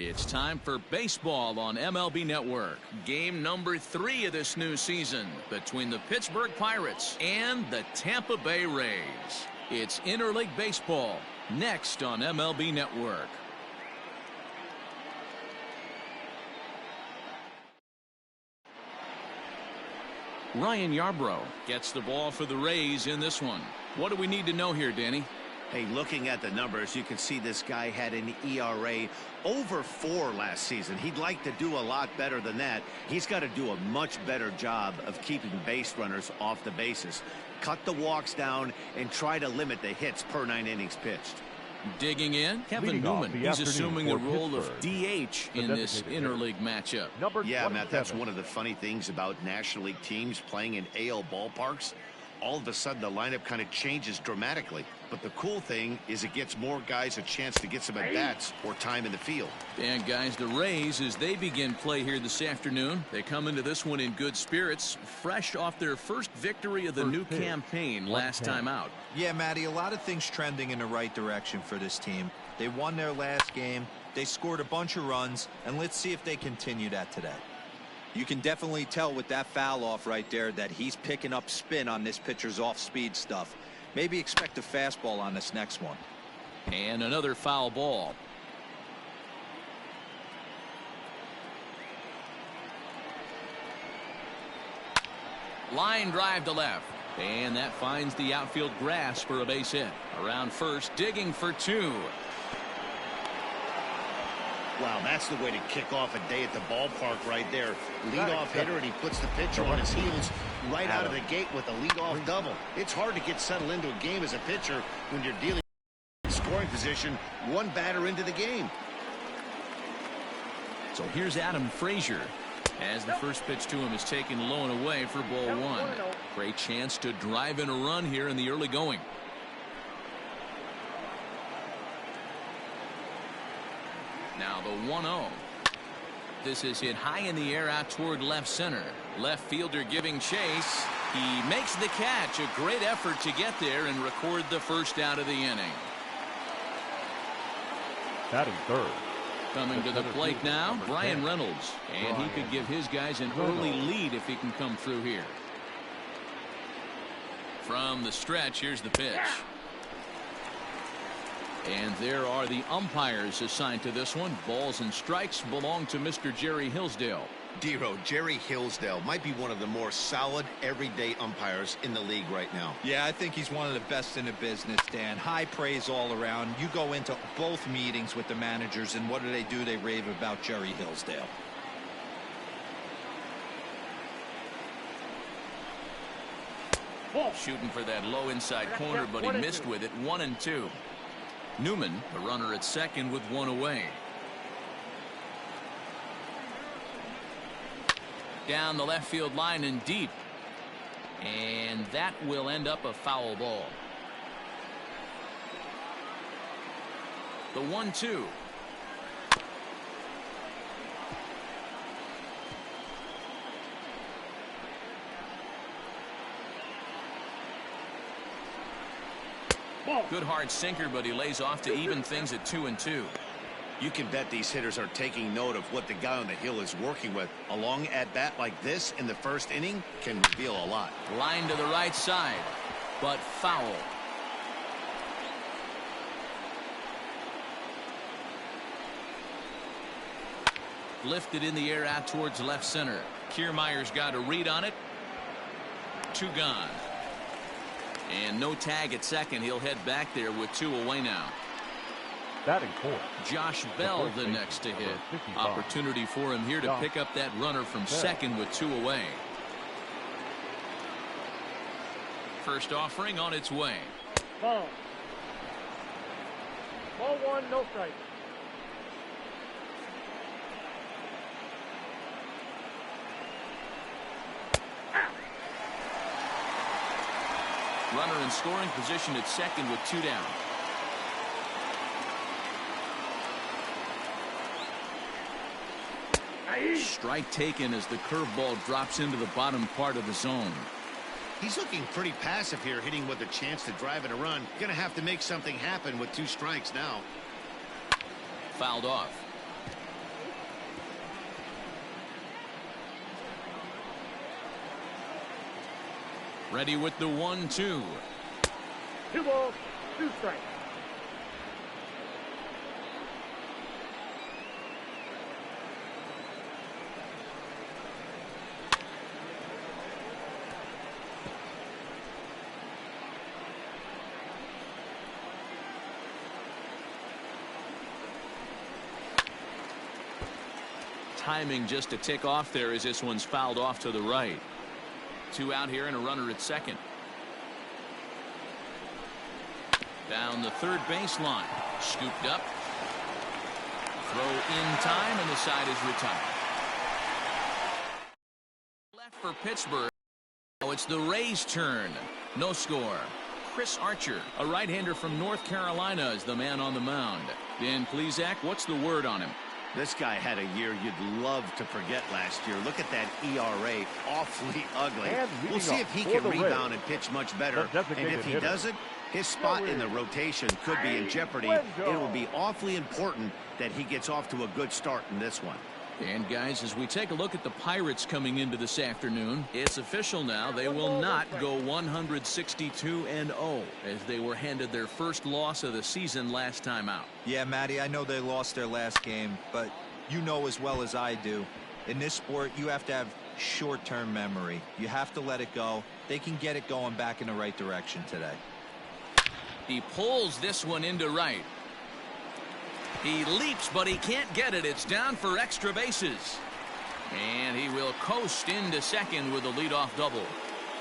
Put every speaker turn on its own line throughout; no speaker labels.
It's time for baseball on MLB Network. Game number 3 of this new season between the Pittsburgh Pirates and the Tampa Bay Rays. It's interleague baseball next on MLB Network. Ryan Yarbrough gets the ball for the Rays in this one. What do we need to know here, Danny?
Hey, looking at the numbers, you can see this guy had an ERA over 4 last season. He'd like to do a lot better than that. He's got to do a much better job of keeping base runners off the bases. Cut the walks down and try to limit the hits per 9 innings pitched.
Digging in, Kevin Newman. He's assuming the role of DH in this interleague matchup.
Yeah, Matt, that's one of the funny things about National League teams playing in AL ballparks. All of a sudden, the lineup kind of changes dramatically. But the cool thing is it gets more guys a chance to get some at-bats or time in the field.
And, guys, the Rays, as they begin play here this afternoon, they come into this one in good spirits, fresh off their first victory of the new campaign last time out.
Yeah, Matty, a lot of things trending in the right direction for this team. They won their last game, they scored a bunch of runs, and let's see if they continue that today. You can definitely tell with that foul off right there that he's picking up spin on this pitcher's off-speed stuff. Maybe expect a fastball on this next one.
And another foul ball. Line drive to left. And that finds the outfield grass for a base hit. Around first, digging for 2.
Wow, that's the way to kick off a day at the ballpark right there. Leadoff hitter, and he puts the pitcher on his heels right out of the gate with a leadoff double. It's hard to get settled into a game as a pitcher when you're dealing in scoring position 1 batter into the game.
So here's Adam Frazier as the first pitch to him is taken low and away for ball 1. Great chance to drive in a run here in the early going. Now the 1-0. This is hit high in the air out toward left center. Left fielder giving chase. He makes the catch. A great effort to get there and record the first out of the inning.
Batting third.
Coming to the plate now, Brian Reynolds. And he could give his guys an early lead if he can come through here. From the stretch, here's the pitch. And there are the umpires assigned to this one. Balls and strikes belong to Mr. Jerry Hillsdale.
Dero, Jerry Hillsdale might be one of the more solid everyday umpires in the league right now.
Yeah, I think he's one of the best in the business, Dan. High praise all around. You go into both meetings with the managers, and what do? They rave about Jerry Hillsdale.
Shooting for that low inside corner, but he missed with it. 1-2. Newman, the runner at second with 1 away. Down the left field line and deep. And that will end up a foul ball. The 1-2. Good hard sinker, but he lays off to even things at 2-2.
You can bet these hitters are taking note of what the guy on the hill is working with. A long at-bat like this in the first inning can reveal a lot.
Line to the right side, but foul. Lifted in the air out towards left center. Kiermaier's got a read on it. 2 gone. And no tag at second. He'll head back there with 2 away now.
Batting fourth.
Josh Bell the next to hit. Opportunity for him here to pick up that runner from second with 2 away. First offering on its way.
Ball 1, no strike.
Runner in scoring position at second with 2 down. Strike taken as the curveball drops into the bottom part of the zone.
He's looking pretty passive here, hitting with a chance to drive in a run. Gonna have to make something happen with 2 strikes now.
Fouled off. Ready with the 1-2.
2 balls, 2 strikes.
Timing just to tick off there as this one's fouled off to the right. 2 out here and a runner at second. Down the third baseline. Scooped up. Throw in time, and the side is retired. Left for Pittsburgh. Now it's the Rays' turn. No score. Chris Archer, a right-hander from North Carolina, is the man on the mound. Dan Plesac, what's the word on him?
This guy had a year you'd love to forget last year. Look at that ERA, awfully ugly. We'll see if he can rebound and pitch much better. And if he doesn't, his spot in the rotation could be in jeopardy. It will be awfully important that he gets off to a good start in this one.
And guys, as we take a look at the Pirates coming into this afternoon, it's official now. They will not go 162-0 as they were handed their first loss of the season last time out.
Yeah, Matty, I know they lost their last game, but you know as well as I do, in this sport, you have to have short-term memory. You have to let it go. They can get it going back in the right direction today.
He pulls this one into right. He leaps, but he can't get it. It's down for extra bases. And he will coast into second with a leadoff double.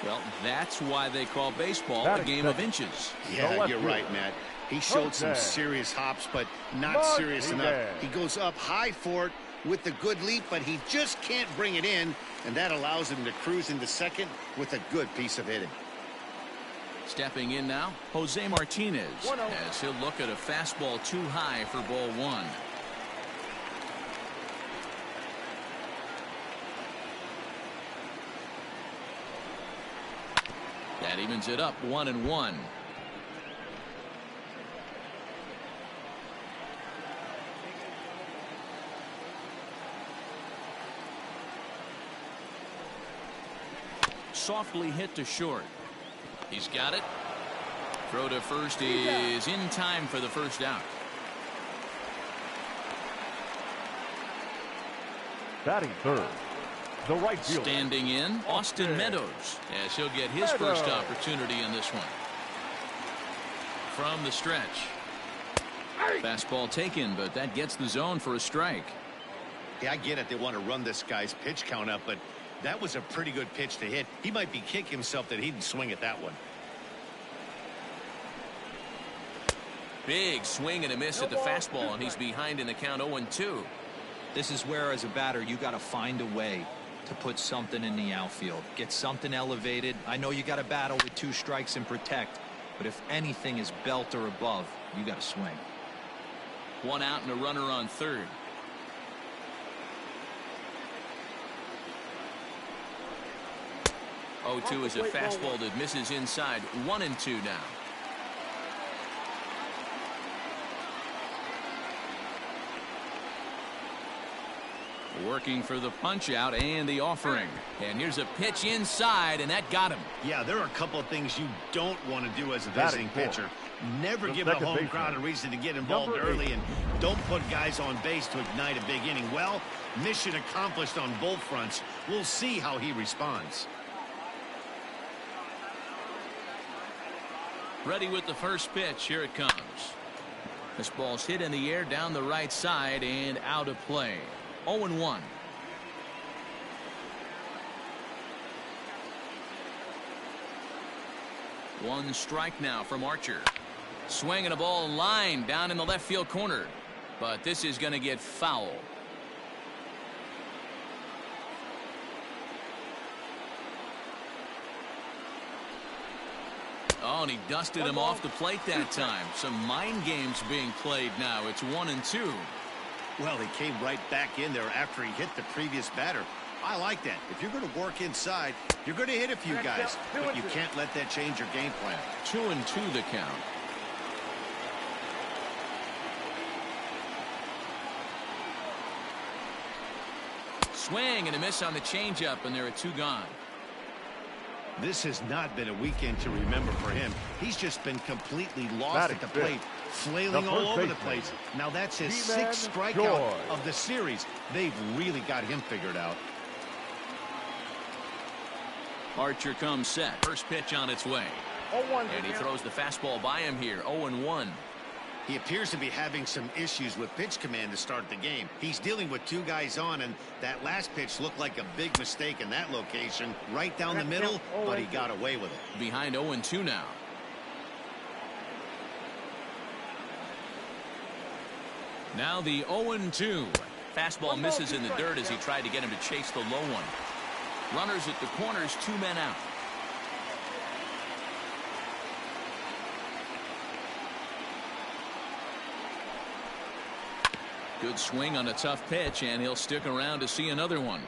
Well, that's why they call baseball a game of inches.
Yeah, you're right, Matt. He showed some serious hops, but not serious enough. He goes up high for it with the good leap, but he just can't bring it in, and that allows him to cruise into second with a good piece of hitting.
Stepping in now, Jose Martinez, as he'll look at a fastball too high for ball 1. That evens it up 1-1. Softly hit to short. He's got it. Throw to first is in time for the first out.
Batting third, the right fielder.
Standing in, Austin Meadows, as he'll get his first opportunity in this one. From the stretch. Fastball taken, but that gets the zone for a strike.
Yeah, I get it. They want to run this guy's pitch count up, but that was a pretty good pitch to hit. He might be kicking himself that he didn't swing at that one.
Big swing and a miss at the fastball, and he's behind in the count 0-2.
This is where, as a batter, you got to find a way to put something in the outfield. Get something elevated. I know you got to battle with 2 strikes and protect, but if anything is belt or above, you got to swing.
1 out and a runner on third. Oh, 2 is a fastball that misses inside. 1-2 now. Working for the punch out and the offering. And here's a pitch inside, and that got him.
Yeah, there are a couple of things you don't want to do as a visiting pitcher. Never give the home crowd a reason to get involved early, and don't put guys on base to ignite a big inning. Well, mission accomplished on both fronts. We'll see how he responds.
Ready with the first pitch. Here it comes. This ball's hit in the air down the right side and out of play. 0-1. One strike now from Archer. Swinging a ball line down in the left field corner. But this is going to get foul. Oh, and he dusted him off the plate that time. Some mind games being played now. It's 1-2.
Well, he came right back in there after he hit the previous batter. I like that. If you're going to work inside, you're going to hit a few guys, but you can't let that change your game plan.
2-2 the count. Swing and a miss on the changeup, and there are 2 gone.
This has not been a weekend to remember for him. He's just been completely lost at the plate, flailing all over the place. Now that's his 6th strikeout of the series. They've really got him figured out.
Archer comes set. First pitch on its way. And he throws the fastball by him here. 0-1.
He appears to be having some issues with pitch command to start the game. He's dealing with 2 guys on, and that last pitch looked like a big mistake in that location. Right down the middle, but he got away with it.
Behind 0-2 now. Now the 0-2. Fastball misses in the dirt as he tried to get him to chase the low one. Runners at the corners, 2 men out. Good swing on a tough pitch, and he'll stick around to see another one.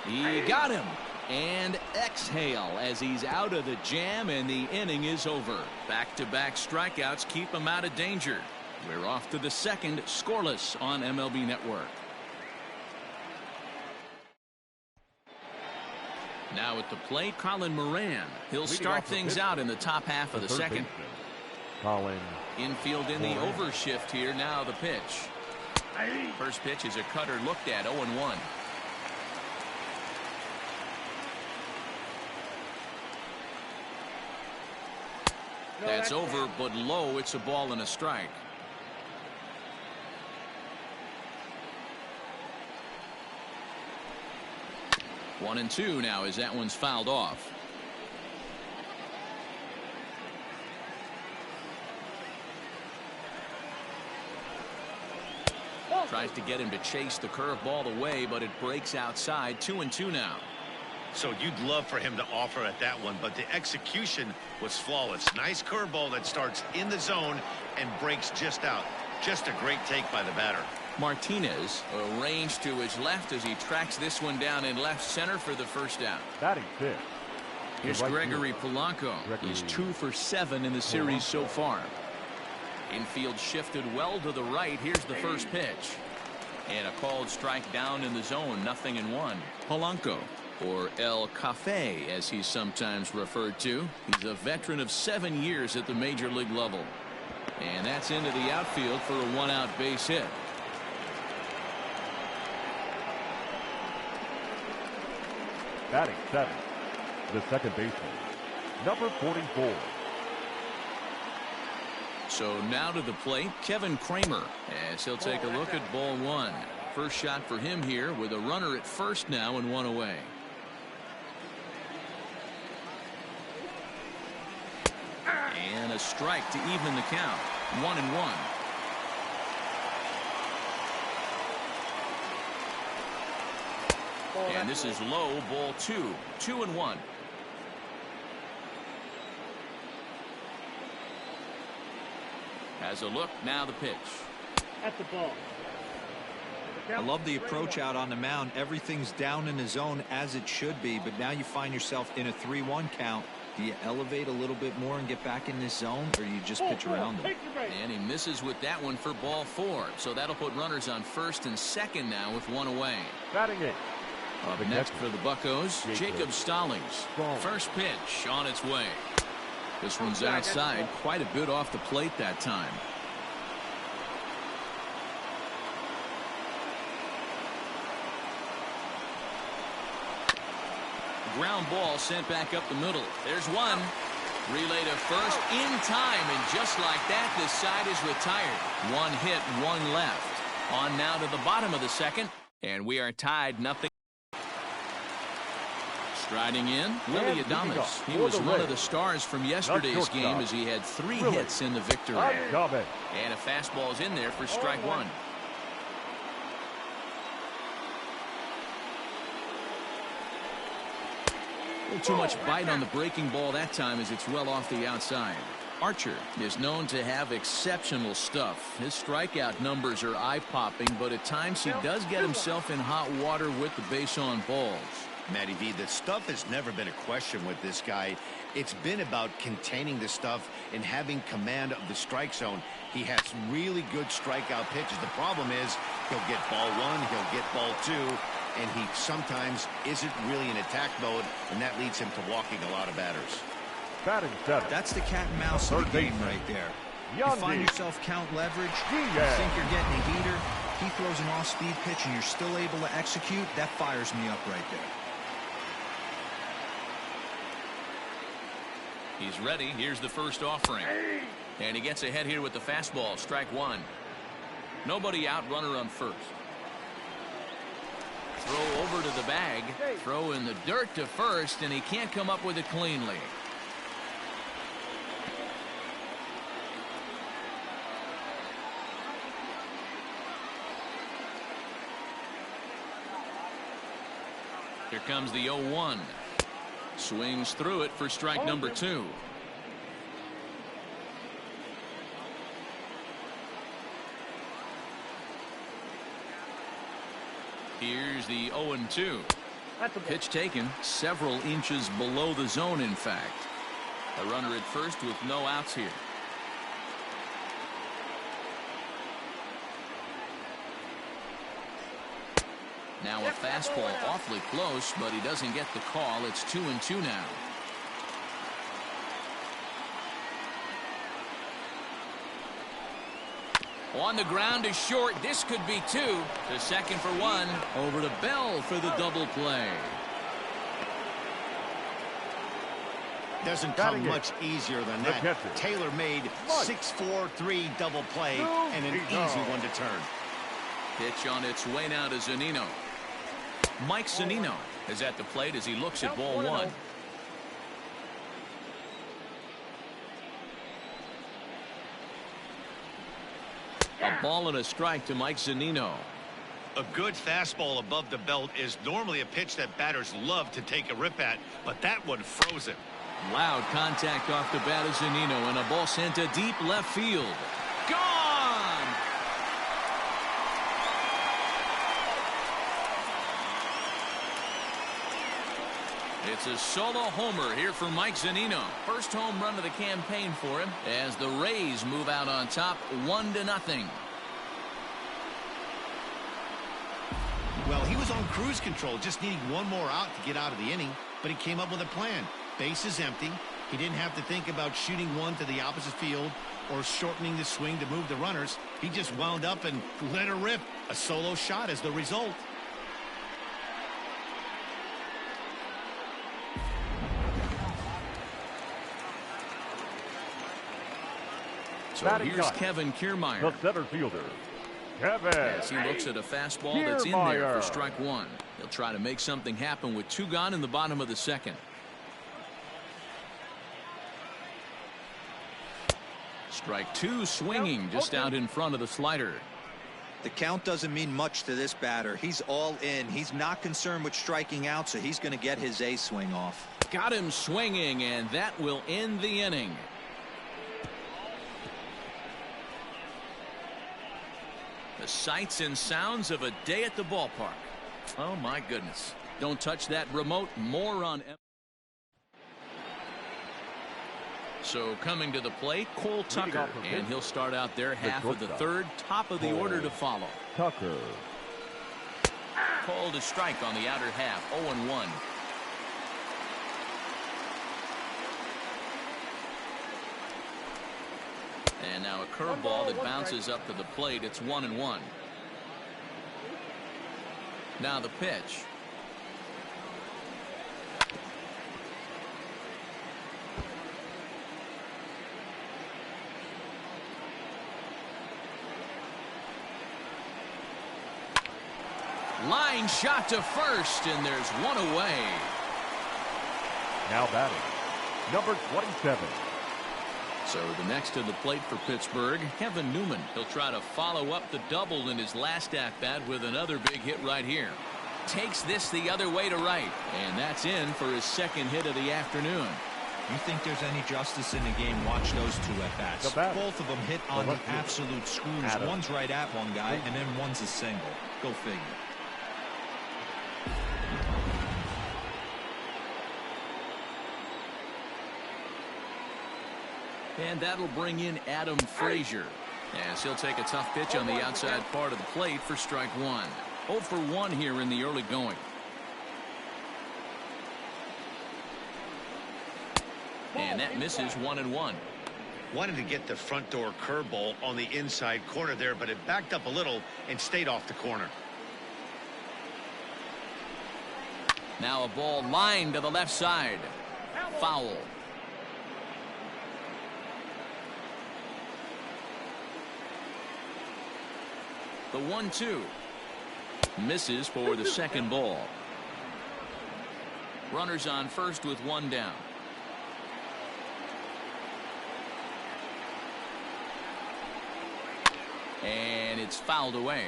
He got him. And exhale as he's out of the jam, and the inning is over. Back-to-back strikeouts keep him out of danger. We're off to the second, scoreless on MLB Network. Now at the plate, Colin Moran. He'll start things out in the top half of the second.
Colin.
Infield in the overshift here. Now the pitch. First pitch is a cutter looked at. 0-1. That's over, but low. It's a ball and a strike. One and two now as that one's fouled off. Tries to get him to chase the curveball away, but it breaks outside. 2-2 now.
So you'd love for him to offer at that one, but the execution was flawless. Nice curveball that starts in the zone and breaks just out. Just a great take by the batter.
Martinez arranged to his left as he tracks this one down in left center for the first down.
Batting fifth.
Here's Gregory Polanco. He's 2 for 7 in the series so far. Infield shifted well to the right. Here's the first pitch. And a called strike down in the zone. 0-1. Polanco, or El Cafe as he's sometimes referred to. He's a veteran of 7 years at the major league level. And that's into the outfield for a 1-out base hit.
Batting seventh, the second baseman, number 44.
So now to the plate, Kevin Kramer, as he'll take a look at ball one. First shot for him here with a runner at first now and one away. And a strike to even the count. 1-1. And this is low, ball 2. 2-1. Has a look, now the pitch.
At the ball.
I love the approach out on the mound. Everything's down in the zone as it should be, but now you find yourself in a 3-1 count. Do you elevate a little bit more and get back in this zone, or do you just pitch around them?
And he misses with that one for ball 4. So that'll put runners on first and second now with one away.
Batting eighth.
Up next for the Buccos, Jacob Stallings. First pitch on its way. This one's outside, quite a bit off the plate that time. Ground ball sent back up the middle. There's one. Relay to first in time, and just like that, this side is retired. One hit, one left. On now to the bottom of the second, and we are tied 0. Striding in, Willie Adames. He was one of the stars from yesterday's game as he had 3 hits in the victory. And a fastball's in there for strike 1. A little too much bite on the breaking ball that time as it's well off the outside. Archer is known to have exceptional stuff. His strikeout numbers are eye-popping, but at times he does get himself in hot water with the base on balls.
Matty V, the stuff has never been a question with this guy. It's been about containing the stuff and having command of the strike zone. He has really good strikeout pitches. The problem is he'll get ball one, he'll get ball two, and he sometimes isn't really in attack mode, and that leads him to walking a lot of batters.
Batting 7.
That's the cat and mouse of the game right there. You find yourself count leverage, you think you're getting a heater, he throws an off-speed pitch and you're still able to execute, that fires me up right there.
He's ready. Here's the first offering. And he gets ahead here with the fastball. Strike one. Nobody out, runner on first. Throw over to the bag. Throw in the dirt to first, and he can't come up with it cleanly. Here comes the 0-1. Swings through it for strike number 2. Here's the 0-2. Pitch taken several inches below the zone, in fact. A runner at first with no outs here. Now a fastball awfully close, but he doesn't get the call. It's 2-2 now. On the ground is short. This could be 2. To second for 1. Over to Bell for the double play.
Doesn't come much easier than that. Taylor made 6-4-3 double play and an easy one to turn.
Pitch on its way now to Zunino. Mike Zunino is at the plate as he looks at ball 1. A ball and a strike to Mike Zunino.
A good fastball above the belt is normally a pitch that batters love to take a rip at, but that one froze him.
Loud contact off the bat of Zunino, and a ball sent to deep left field. Gone! It's a solo homer here for Mike Zunino. First home run of the campaign for him as the Rays move out on top 1-0.
Well, he was on cruise control, just needing one more out to get out of the inning, but he came up with a plan. Base is empty. He didn't have to think about shooting one to the opposite field or shortening the swing to move the runners. He just wound up and let her rip. A solo shot is the result.
So here's Kevin Kiermaier.
The center fielder, Kevin.
As he looks at a fastball that's in there for strike 1. He'll try to make something happen with 2 gone in the bottom of the second. Strike 2 swinging just out in front of the slider.
The count doesn't mean much to this batter. He's all in. He's not concerned with striking out, so he's going to get his A swing off.
Got him swinging, and that will end the inning. The sights and sounds of a day at the ballpark. Oh, my goodness. Don't touch that remote. More on. So coming to the plate, Cole Tucker, and he'll start out there half of the third, top of the order to follow.
Tucker.
Called a strike on the outer half, 0-1. And now a curveball that bounces up to the plate. It's 1-1. Now the pitch. Line shot to first, and there's one away.
Now batting, number 27.
So the next to the plate for Pittsburgh, Kevin Newman. He'll try to follow up the double in his last at-bat with another big hit right here. Takes this the other way to right, and that's in for his second hit of the afternoon.
You think there's any justice in the game, watch those 2 at-bats. Both of them hit on the absolute screws. One's right at one guy, and then one's a single. Go figure.
And that'll bring in Adam Frazier, as he'll take a tough pitch on the outside part of the plate for strike one. 0 for 1 here in the early going. And that misses 1-1.
Wanted to get the front door curveball on the inside corner there, but it backed up a little and stayed off the corner.
Now a ball lined to the left side. Foul. The 1-2. Misses for the second ball. Runners on first with one down. And it's fouled away.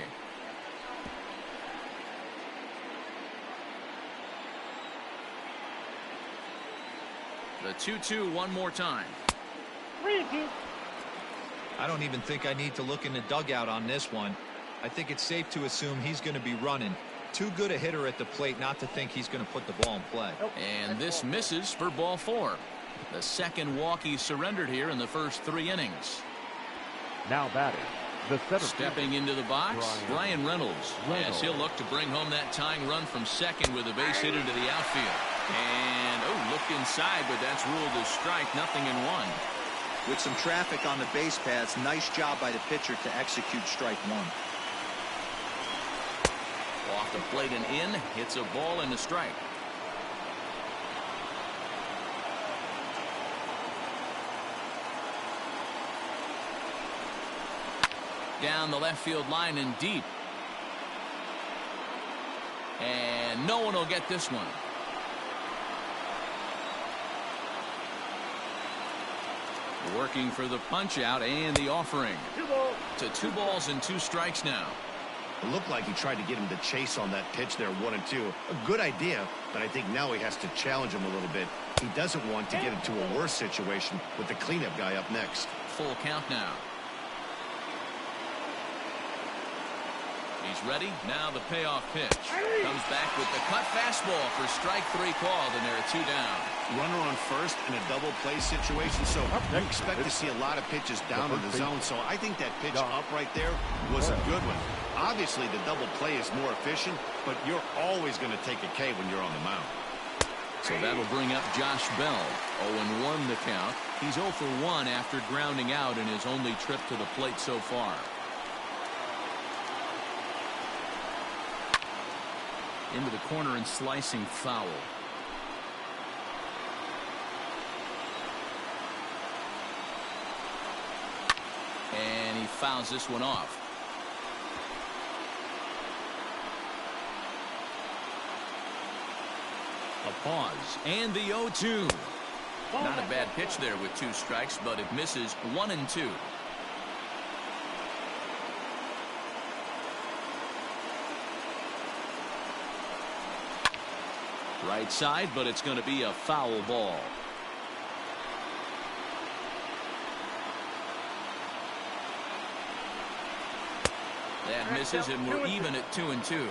The 2-2 one more time.
3-2.
I don't even think I need to look in the dugout on this one. I think it's safe to assume he's going to be running. Too good a hitter at the plate not to think he's going to put the ball in play.
And this misses for ball 4. The second walk he surrendered here in the first 3 innings.
Now batting, the center
Stepping into the box, Brian Reynolds, as he'll look to bring home that tying run from second with a base hit into the outfield. And, looked inside, but that's ruled as strike, nothing in 1.
With some traffic on the base paths, nice job by the pitcher to execute strike one.
Off the plate and in, hits a ball and a strike. Down the left field line and deep. And no one will get this one. Working for the punch out and the offering.
2 balls.
To 2 balls and 2 strikes now.
It looked like he tried to get him to chase on that pitch there, 1-2. A good idea, but I think now he has to challenge him a little bit. He doesn't want to get into a worse situation with the cleanup guy up next.
Full count now. He's ready. Now the payoff pitch. Comes back with the cut fastball for strike 3 called, and there are 2 down.
Runner on first in a double play situation, so you expect to see a lot of pitches down in the zone. So I think that pitch up right there was a good one. Obviously, the double play is more efficient, but you're always going to take a K when you're on the mound.
So that'll bring up Josh Bell. 0-1 the count. He's 0 for 1 after grounding out in his only trip to the plate so far. Into the corner and slicing foul. And he fouls this one off. A pause and the 0-2. Not a bad pitch there with 2 strikes, but it misses 1-2. Right side, but it's going to be a foul ball. That misses, and we're even at 2-2.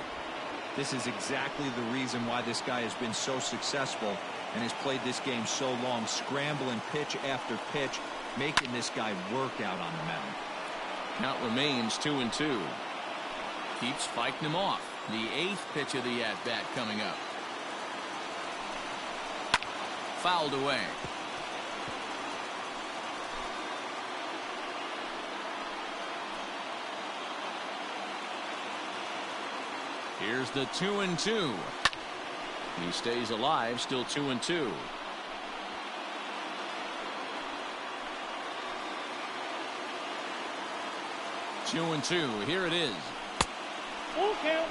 This is exactly the reason why this guy has been so successful and has played this game so long, scrambling pitch after pitch, making this guy work out on the mound.
Count remains 2-2. Keeps fighting him off. The 8th pitch of the at-bat coming up. Fouled away. Here's the 2-2. He stays alive, still 2-2. Two and 2. Here it is.
Full count.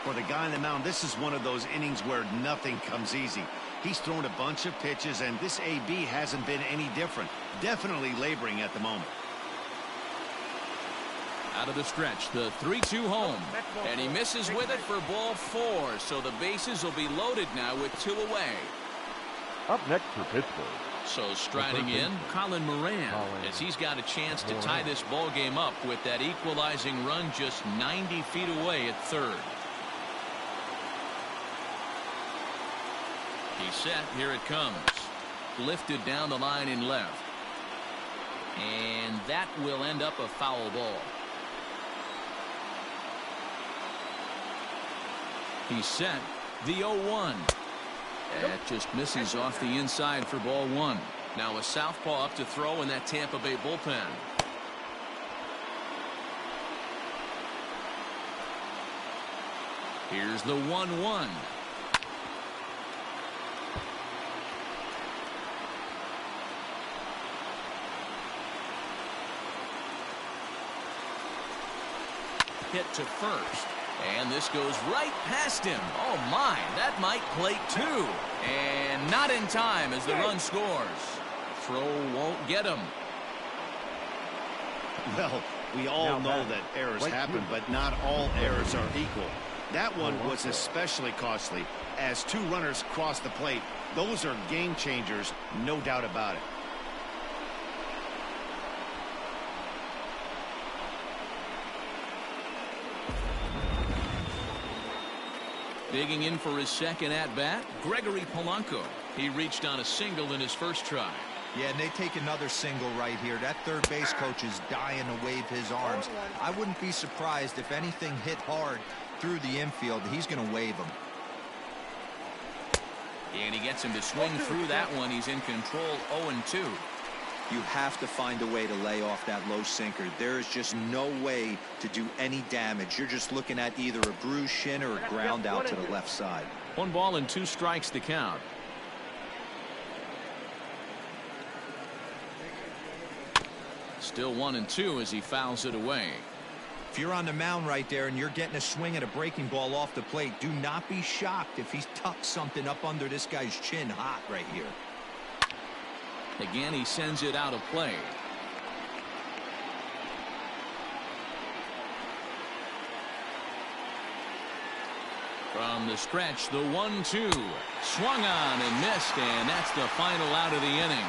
For the guy on the mound, this is one of those innings where nothing comes easy. He's thrown a bunch of pitches, and this AB hasn't been any different. Definitely laboring at the moment.
Out of the stretch, the 3-2 home. And he misses with it for ball 4. So the bases will be loaded now with 2 away.
Up next for Pittsburgh.
So striding in, Colin Moran, as he's got a chance to tie this ball game up with that equalizing run just 90 feet away at third. He's set. Here it comes. Lifted down the line in left. And that will end up a foul ball. He's set. The 0-1. That just misses off the inside for ball one. Now a southpaw up to throw in that Tampa Bay bullpen. Here's the 1-1. Hit to first. And this goes right past him. Oh, my. That might plate two. And not in time as the run scores. Throw won't get him.
Well, we all know that errors happen, but not all errors are equal. That one was especially costly. As two runners cross the plate, those are game changers, no doubt about it.
Digging in for his second at-bat, Gregory Polanco. He reached on a single in his first try.
Yeah, and they take another single right here. That third base coach is dying to wave his arms. I wouldn't be surprised if anything hit hard through the infield. He's going to wave him.
And he gets him to swing through that one. He's in control, 0-2.
You have to find a way to lay off that low sinker. There is just no way to do any damage. You're just looking at either a bruised shin or a ground out to the left side.
1 ball and 2 strikes to count. Still 1-2 as he fouls it away.
If you're on the mound right there and you're getting a swing at a breaking ball off the plate, do not be shocked if he's tucked something up under this guy's chin hot right here.
Again, he sends it out of play. From the stretch, the 1-2. Swung on and missed, and that's the final out of the inning.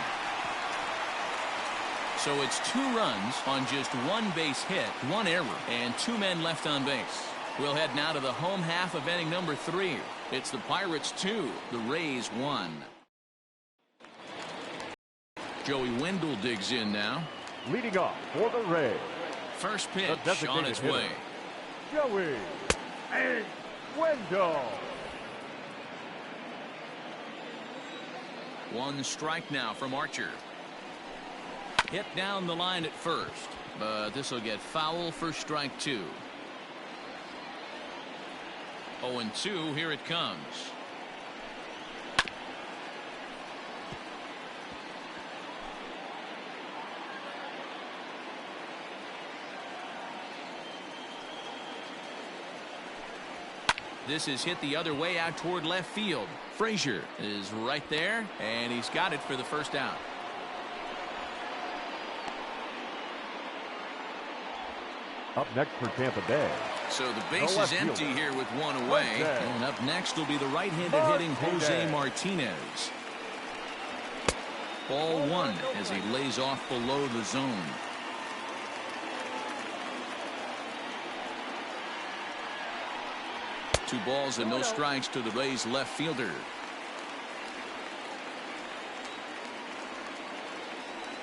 So it's 2 runs on just 1 base hit, 1 error, and 2 men left on base. We'll head now to the home half of inning number 3. It's the Pirates 2, the Rays 1. Joey Wendell digs in now.
Leading off for the Rays.
First pitch on its way.
Joey Wendell.
1 strike now from Archer. Hit down the line at first, but this will get foul for strike 2. 0-2, here it comes. This is hit the other way out toward left field. Frazier is right there, and he's got it for the first out.
Up next for Tampa Bay.
So the base is empty here with 1 away. And up next will be the right-handed hitting Jose Martinez. Ball 1 as he lays off below the zone. Two balls and no strikes to the Rays left fielder.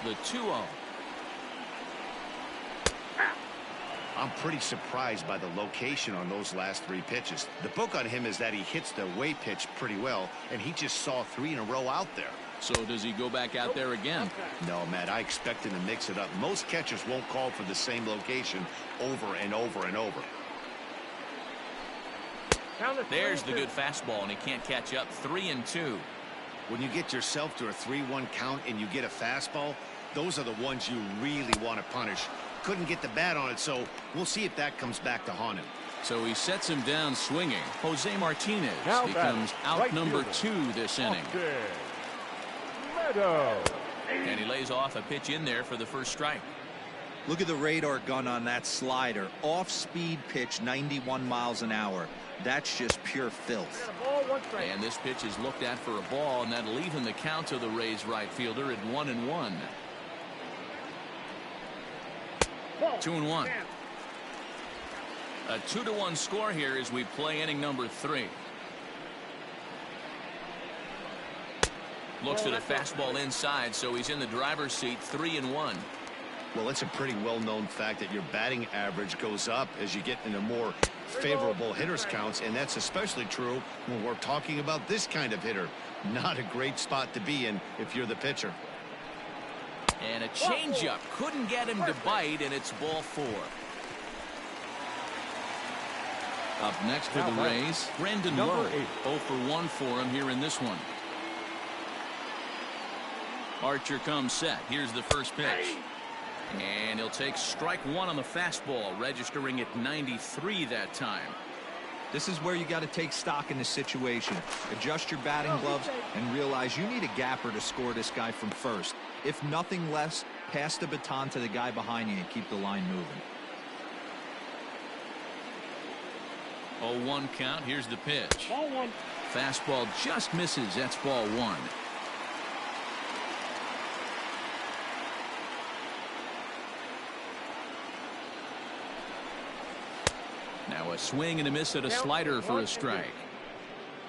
The 2-0.
I'm pretty surprised by the location on those last 3 pitches. The book on him is that he hits the away pitch pretty well, and he just saw 3 in a row out there.
So does he go back out there again?
No, Matt, I expect him to mix it up. Most catchers won't call for the same location over and over and over.
There's the good fastball, and he can't catch up. 3-2.
When you get yourself to a 3-1 count and you get a fastball, those are the ones you really want to punish. Couldn't get the bat on it, so we'll see if that comes back to haunt him.
So he sets him down swinging. Jose Martinez becomes out number 2 this inning. And he lays off a pitch in there for the first strike.
Look at the radar gun on that slider. Off-speed pitch, 91 miles an hour. That's just pure filth.
And this pitch is looked at for a ball, and that'll even the count to the Rays right fielder at 1-1. 2-1. A 2-1 score here as we play inning number 3. Looks at a fastball inside, so he's in the driver's seat. 3-1.
Well, it's a pretty well-known fact that your batting average goes up as you get into more favorable hitters counts, and that's especially true when we're talking about this kind of hitter. Not a great spot to be in if you're the pitcher.
And a changeup couldn't get him to bite, and it's ball 4. Up next for the Rays, Brendan Lowe. 0 for 1 for him here in this one. Archer comes set. Here's the first pitch. And he'll take strike 1 on the fastball, registering at 93 that time.
This is where you got to take stock in the situation. Adjust your batting gloves and realize you need a gapper to score this guy from first. If nothing less, pass the baton to the guy behind you and keep the line moving.
0-1 count. Here's the pitch.
Ball 1.
Fastball just misses. That's ball 1. Now a swing and a miss at a slider for a strike.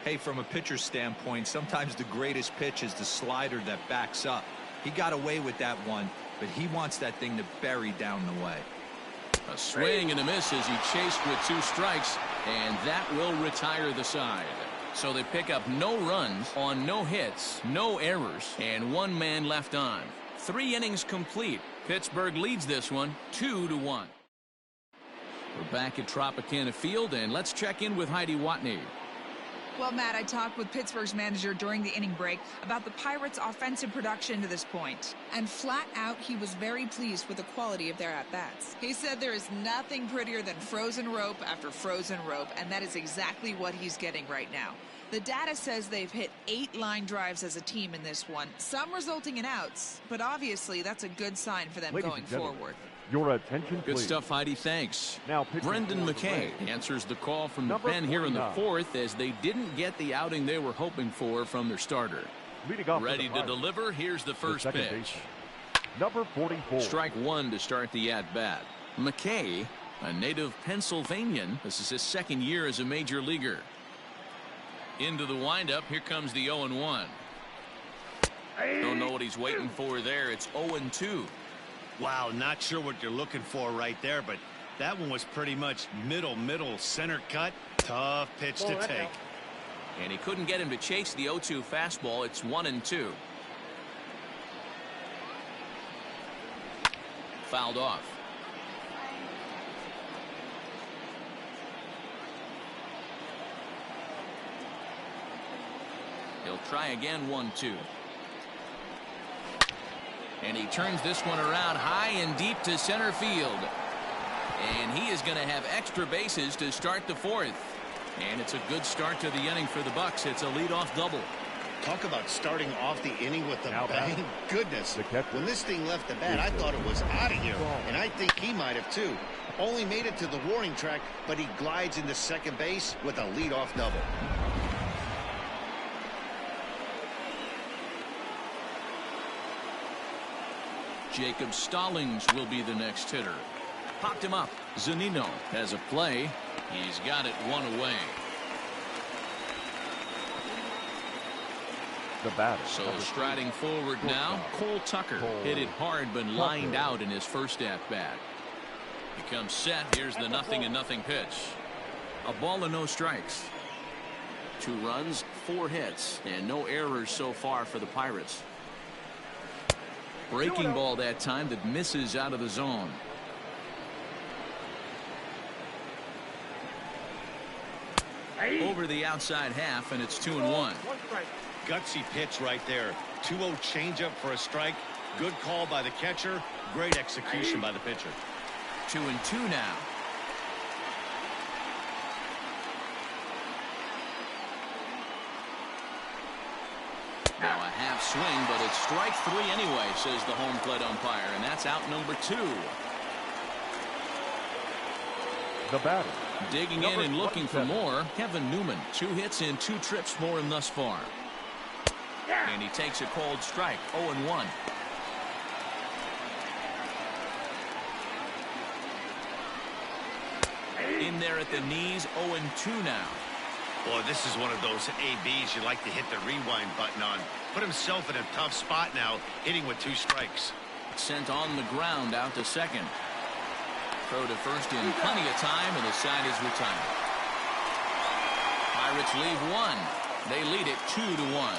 Hey, from a pitcher's standpoint, sometimes the greatest pitch is the slider that backs up. He got away with that one, but he wants that thing to bury down the way.
A swing and a miss as he chased with 2 strikes, and that will retire the side. So they pick up no runs on no hits, no errors, and 1 man left on. 3 innings complete. Pittsburgh leads this one 2-1. We're back at Tropicana Field, and let's check in with Heidi Watney.
Well, Matt, I talked with Pittsburgh's manager during the inning break about the Pirates' offensive production to this point. And flat out, he was very pleased with the quality of their at-bats. He said there is nothing prettier than frozen rope after frozen rope, and that is exactly what he's getting right now. The data says they've hit 8 line drives as a team in this one, some resulting in outs, but obviously that's a good sign for them going forward.
Your attention,
Good
please.
stuff, Heidi. Thanks.
Now,
Brendan McKay answers the call from the pen here in the 4th as they didn't get the outing they were hoping for from their starter.
Leading off
Ready to deliver. Here's the first pitch.
Base. Number 44.
Strike 1 to start the at-bat. McKay, a native Pennsylvanian. This is his 2nd year as a major leaguer. Into the windup. Here comes the 0-1. Don't know what he's waiting for there. It's 0-2.
Wow, not sure what you're looking for right there, but that one was pretty much middle center cut. Tough pitch to take.
And he couldn't get him to chase the 0-2 fastball. It's 1-2. Fouled off. He'll try again. 1-2. And he turns this one around high and deep to center field. And he is going to have extra bases to start the 4th. And it's a good start to the inning for the Bucks. It's a leadoff double.
Talk about starting off the inning with a bang. Goodness. When this thing left the bat, I thought it was out of here. And I think he might have too. Only made it to the warning track, but he glides into second base with a leadoff double.
Jacob Stallings will be the next hitter. Popped him up. Zunino has a play. He's got it 1 away.
The batter.
So striding forward now, Cole Tucker hit it hard but lined out in his first at-bat. He comes set. Here's the 0-0 pitch. A ball and no strikes. 2 runs, 4 hits, and no errors so far for the Pirates. Breaking ball that time that misses out of the zone. Over the outside half, and it's 2-1.
Gutsy pitch right there. 2-0 changeup for a strike. Good call by the catcher. Great execution by the pitcher.
2-2 now. Now a half swing, but it's strike 3 anyway, says the home plate umpire, and that's out number 2.
The batter.
Digging in and looking for more, Kevin Newman. 2 hits and 2 trips for him thus far. And he takes a cold strike. 0-1. In there at the knees. 0-2 now.
Boy, this is one of those ABs you like to hit the rewind button on. Put himself in a tough spot now, hitting with 2 strikes.
Sent on the ground out to second. Throw to first in plenty of time, and the side is retired. Pirates leave one. They lead it 2-1.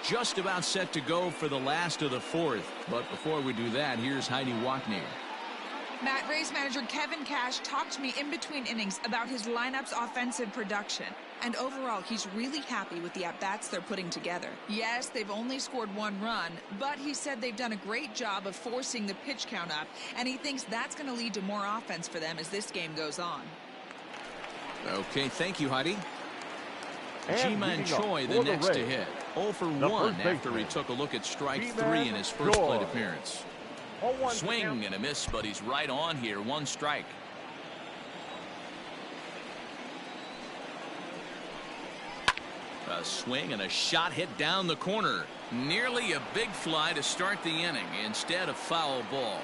Just about set to go for the last of the fourth. But before we do that, here's Heidi Wackney.
Matt, Rays manager Kevin Cash talked to me in between innings about his lineup's offensive production. And overall, he's really happy with the at-bats they're putting together. Yes, they've only scored 1 run, but he said they've done a great job of forcing the pitch count up, and he thinks that's going to lead to more offense for them as this game goes on.
Okay, thank you, Heidi.
And
Ji-Man Choi, the next to hit. 0 for 1 after he took a look at strike 3 in his first plate appearance. Swing and a miss, but he's right on here. 1 strike. A swing and a shot hit down the corner. Nearly a big fly to start the inning. Instead, a foul ball.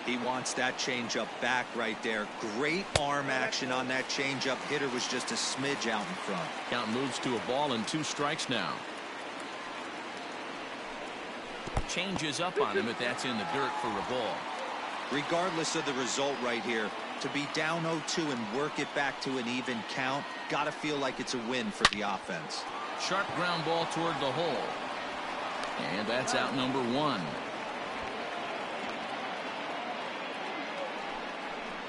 He wants that changeup back right there. Great arm action on that changeup. Hitter was just a smidge out in front.
Count moves to a ball and 2 strikes now. Changes up on him, but that's in the dirt for a ball.
Regardless of the result right here, to be down 0-2 and work it back to an even count, gotta feel like it's a win for the offense.
Sharp ground ball toward the hole. And that's out number 1.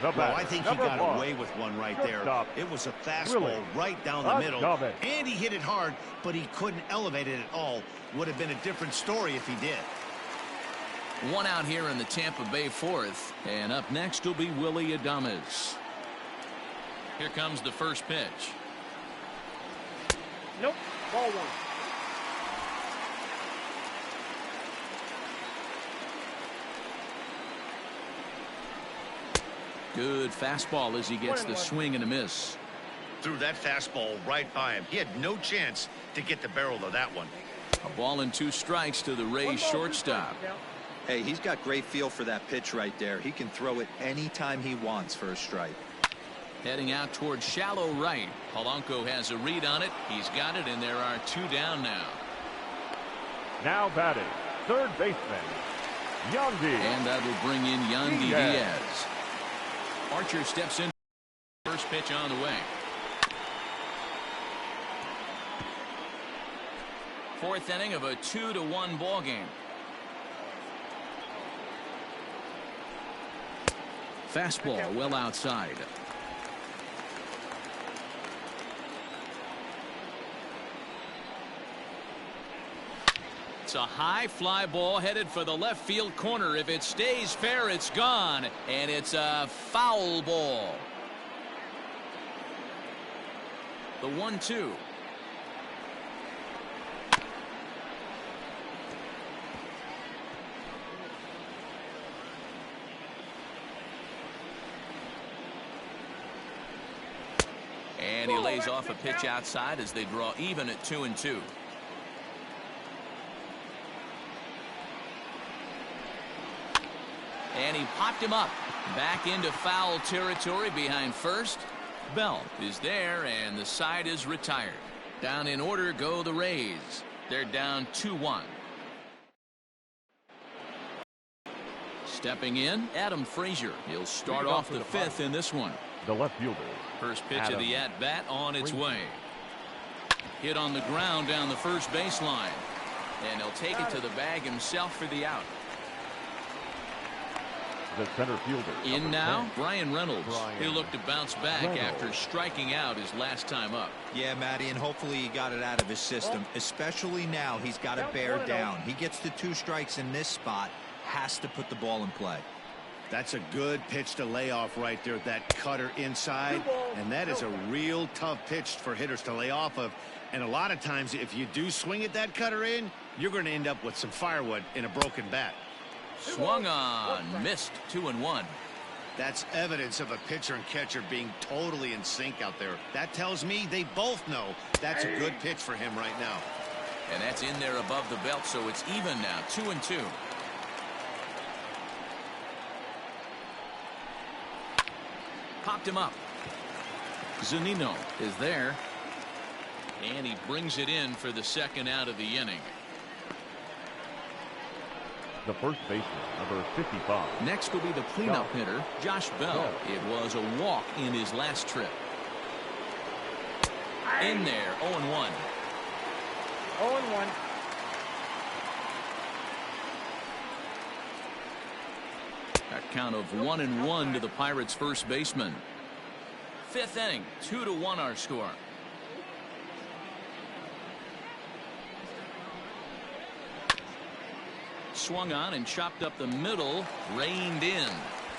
Well, I think he got away with one right there. It was a fastball right down the middle, and he hit it hard, but he couldn't elevate it at all. Would have been a different story if he did.
1 out here in the Tampa Bay 4th, and up next will be Willy Adames. Here comes the first pitch.
Nope. Ball 1.
Good fastball as he gets the swing and a miss.
Threw that fastball right by him. He had no chance to get the barrel of that one.
A ball and 2 strikes to the Rays shortstop.
Hey, he's got great feel for that pitch right there. He can throw it anytime he wants for a strike.
Heading out towards shallow right. Polanco has a read on it. He's got it, and there are 2 down now.
Now batting, third baseman, Yandy.
And that will bring in Yandy Diaz. Archer steps in. First pitch on the way. 4th inning of a 2-1 ball game. Fastball well outside. It's a high fly ball headed for the left field corner. If it stays fair, it's gone, and it's a foul ball. The 1-2. And he lays off a pitch outside as they draw even at 2-2. And he popped him up. Back into foul territory behind first. Bell is there, and the side is retired. Down in order go the Rays. They're down 2-1. Stepping in, Adam Frazier. He'll start off the 5th in this one.
The left fielder.
First pitch of the at-bat on its way. Hit on the ground down the first baseline. And he'll take it to the bag himself for the out.
The center fielder.
In now, Brian Reynolds. He'll look to bounce back after striking out his last time up.
Yeah, Matty, and hopefully he got it out of his system. Especially now, he's got to bear down. He gets the 2 strikes in this spot. Has to put the ball in play.
That's a good pitch to lay off right there. That cutter inside. And that is a real tough pitch for hitters to lay off of. And a lot of times, if you do swing at that cutter in, you're going to end up with some firewood in a broken bat.
Swung on, missed. 2-1.
That's evidence of a pitcher and catcher being totally in sync out there. That tells me they both know that's a good pitch for him right now.
And that's in there above the belt, so it's even now. 2-2. Popped him up. Zunino is there. And he brings it in for the 2nd out of the inning.
the first baseman, number 55.
Next will be the cleanup hitter, Josh Bell. It was a walk in his last trip. In there, 0-1.
0-1.
A count of 1-1 to the Pirates' first baseman. Fifth inning, 2-1 our score. Swung on and chopped up the middle, reined in.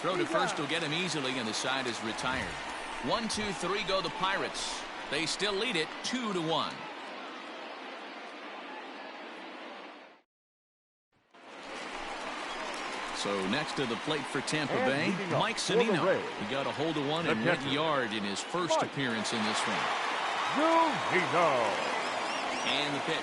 Throw to first will get him easily, and the side is retired. 1-2-3 go the Pirates. They still lead it 2-1. So next to the plate for Tampa Bay, Mike Sonnino. He got a hold of one and went yard in his first appearance in this one. And the pitch.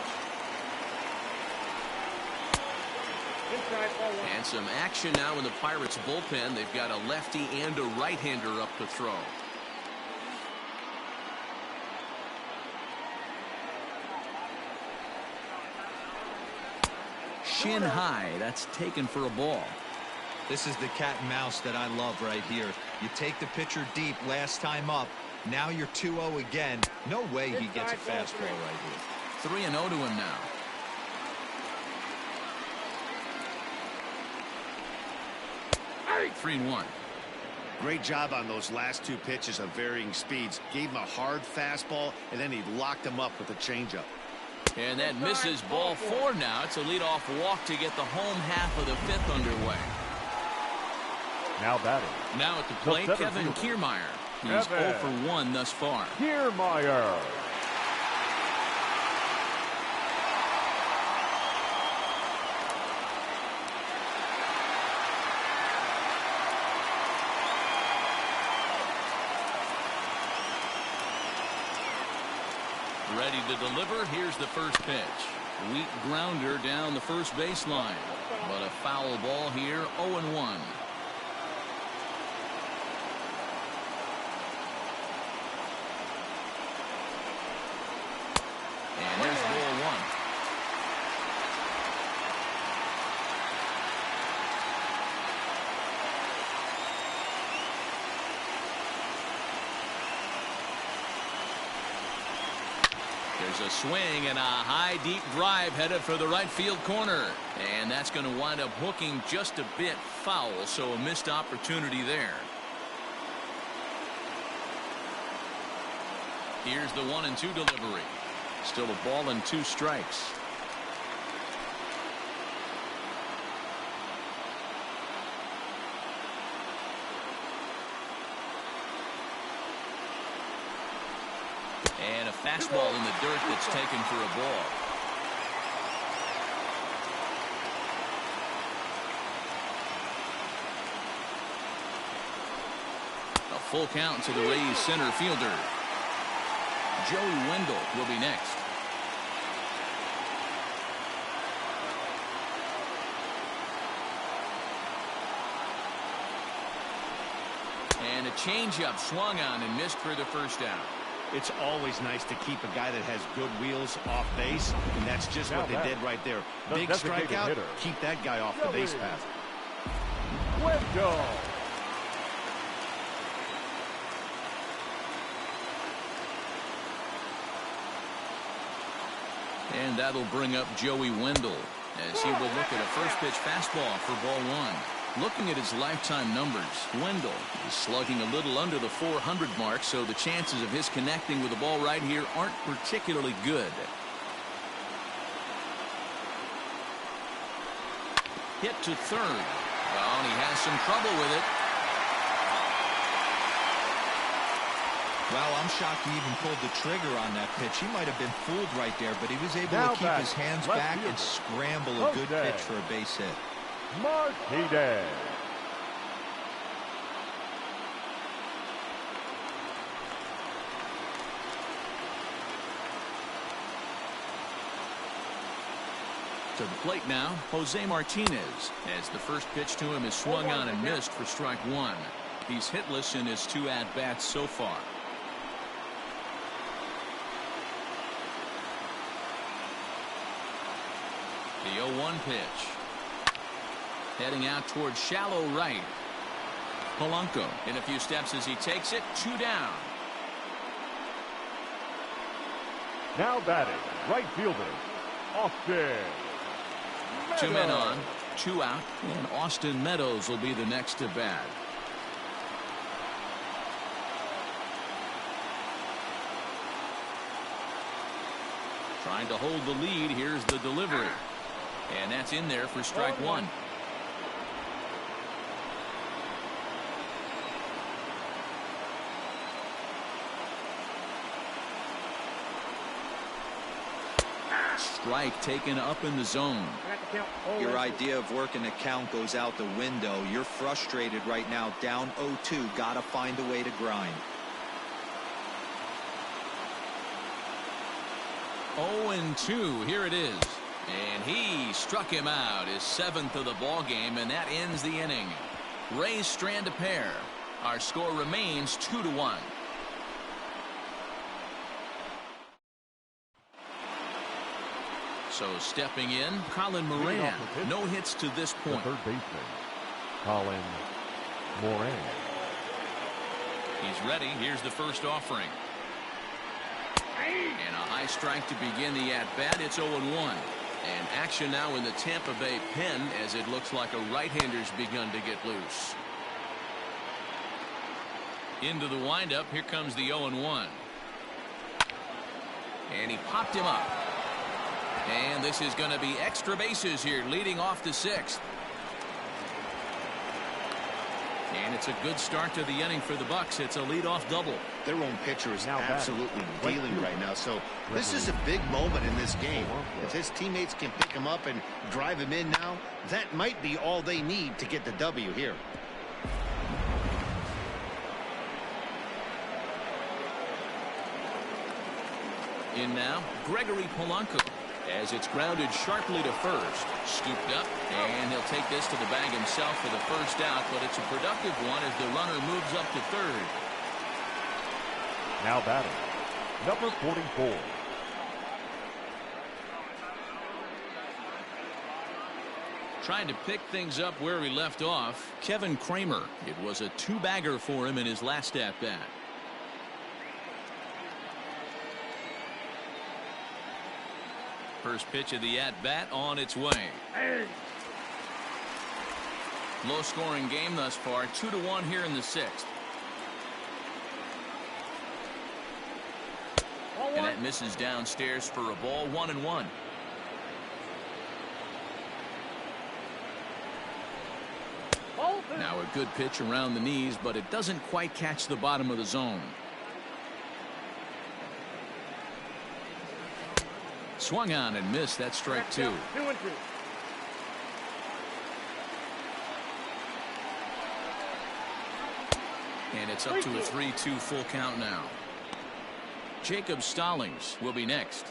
And some action now in the Pirates bullpen. They've got a lefty and a right-hander up to throw. Shin high. That's taken for a ball.
This is the cat and mouse that I love right here. You take the pitcher deep last time up. Now you're 2-0 again. No way he gets a fastball right here.
3-0 to him now. Hey, 3-1.
Great job on those last two pitches of varying speeds. Gave him a hard fastball, and then he locked him up with a changeup.
And that misses ball 4 now. It's a leadoff walk to get the home half of the fifth underway.
Now batting.
Now at the plate, Kevin Kiermaier. He's 0 for 1 thus far.
Kiermaier.
Ready to deliver. Here's the first pitch. Weak grounder down the first baseline. But a foul ball here, 0-1. And there's ball 1. There's a swing and a high deep drive headed for the right field corner, and that's going to wind up hooking just a bit foul, so a missed opportunity there. Here's the 1-2 delivery. Still a ball and 2 strikes. And a fastball in the dirt that's taken for a ball. A full count to the Rays center fielder. Joey Wendell will be next. And a changeup swung on and missed for the first out.
It's always nice to keep a guy that has good wheels off base, and that's just what they did right there. Big strikeout, keep that guy off the base path.
Wendell.
And that'll bring up Joey Wendell as he will look at a first pitch fastball for ball 1. Looking at his lifetime numbers, Wendell is slugging a little under the 400 mark, so the chances of his connecting with the ball right here aren't particularly good. Hit to third. Well, and he has some trouble with it.
Well, I'm shocked he even pulled the trigger on that pitch. He might have been fooled right there, but he was able to keep his hands back and scramble a good pitch for a base hit.
Martinez.
To the plate now, Jose Martinez, as the first pitch to him is swung on and missed for strike 1. He's hitless in his 2 at-bats so far. The 0-1 pitch. Heading out towards shallow right. Polanco in a few steps as he takes it. 2 down.
Now batting, right fielder, Austin.
2 men on, 2 out, and Austin Meadows will be the next to bat. Trying to hold the lead. Here's the delivery. And that's in there for strike 1. Strike taken up in the zone.
Your idea of working a count goes out the window. You're frustrated right now, down 0-2. Gotta find a way to grind.
0-2. Here it is. And he struck him out, his 7th of the ball game, and that ends the inning. Rays strand a pair. Our score remains 2-1. So stepping in, Colin Moran. No hits to this point.
The third baseman, Colin Moran.
He's ready. Here's the first offering. And a high strike to begin the at-bat. It's 0-1. And action now in the Tampa Bay pen as it looks like a right-hander's begun to get loose. Into the windup. Here comes the 0-1. And he popped him up. And this is going to be extra bases here, leading off the 6th. And it's a good start to the inning for the Bucks. It's a leadoff double.
Their own pitcher is absolutely dealing right now. So this is a big moment in this game. If his teammates can pick him up and drive him in now, that might be all they need to get the W here.
In now, Gregory Polanco. As it's grounded sharply to first. Scooped up, and he'll take this to the bag himself for the first out, but it's a productive one as the runner moves up to third.
Now batting, number 44.
Trying to pick things up where he left off, Kevin Kramer. It was a 2-bagger for him in his last at-bat. First pitch of the at-bat on its way. Low-scoring game thus far. 2-1 here in the 6th. And that misses downstairs for a ball. 1-1. Now a good pitch around the knees, but it doesn't quite catch the bottom of the zone. Swung on and missed. That's strike 2. And it's up to a 3-2 full count now. Jacob Stallings will be next.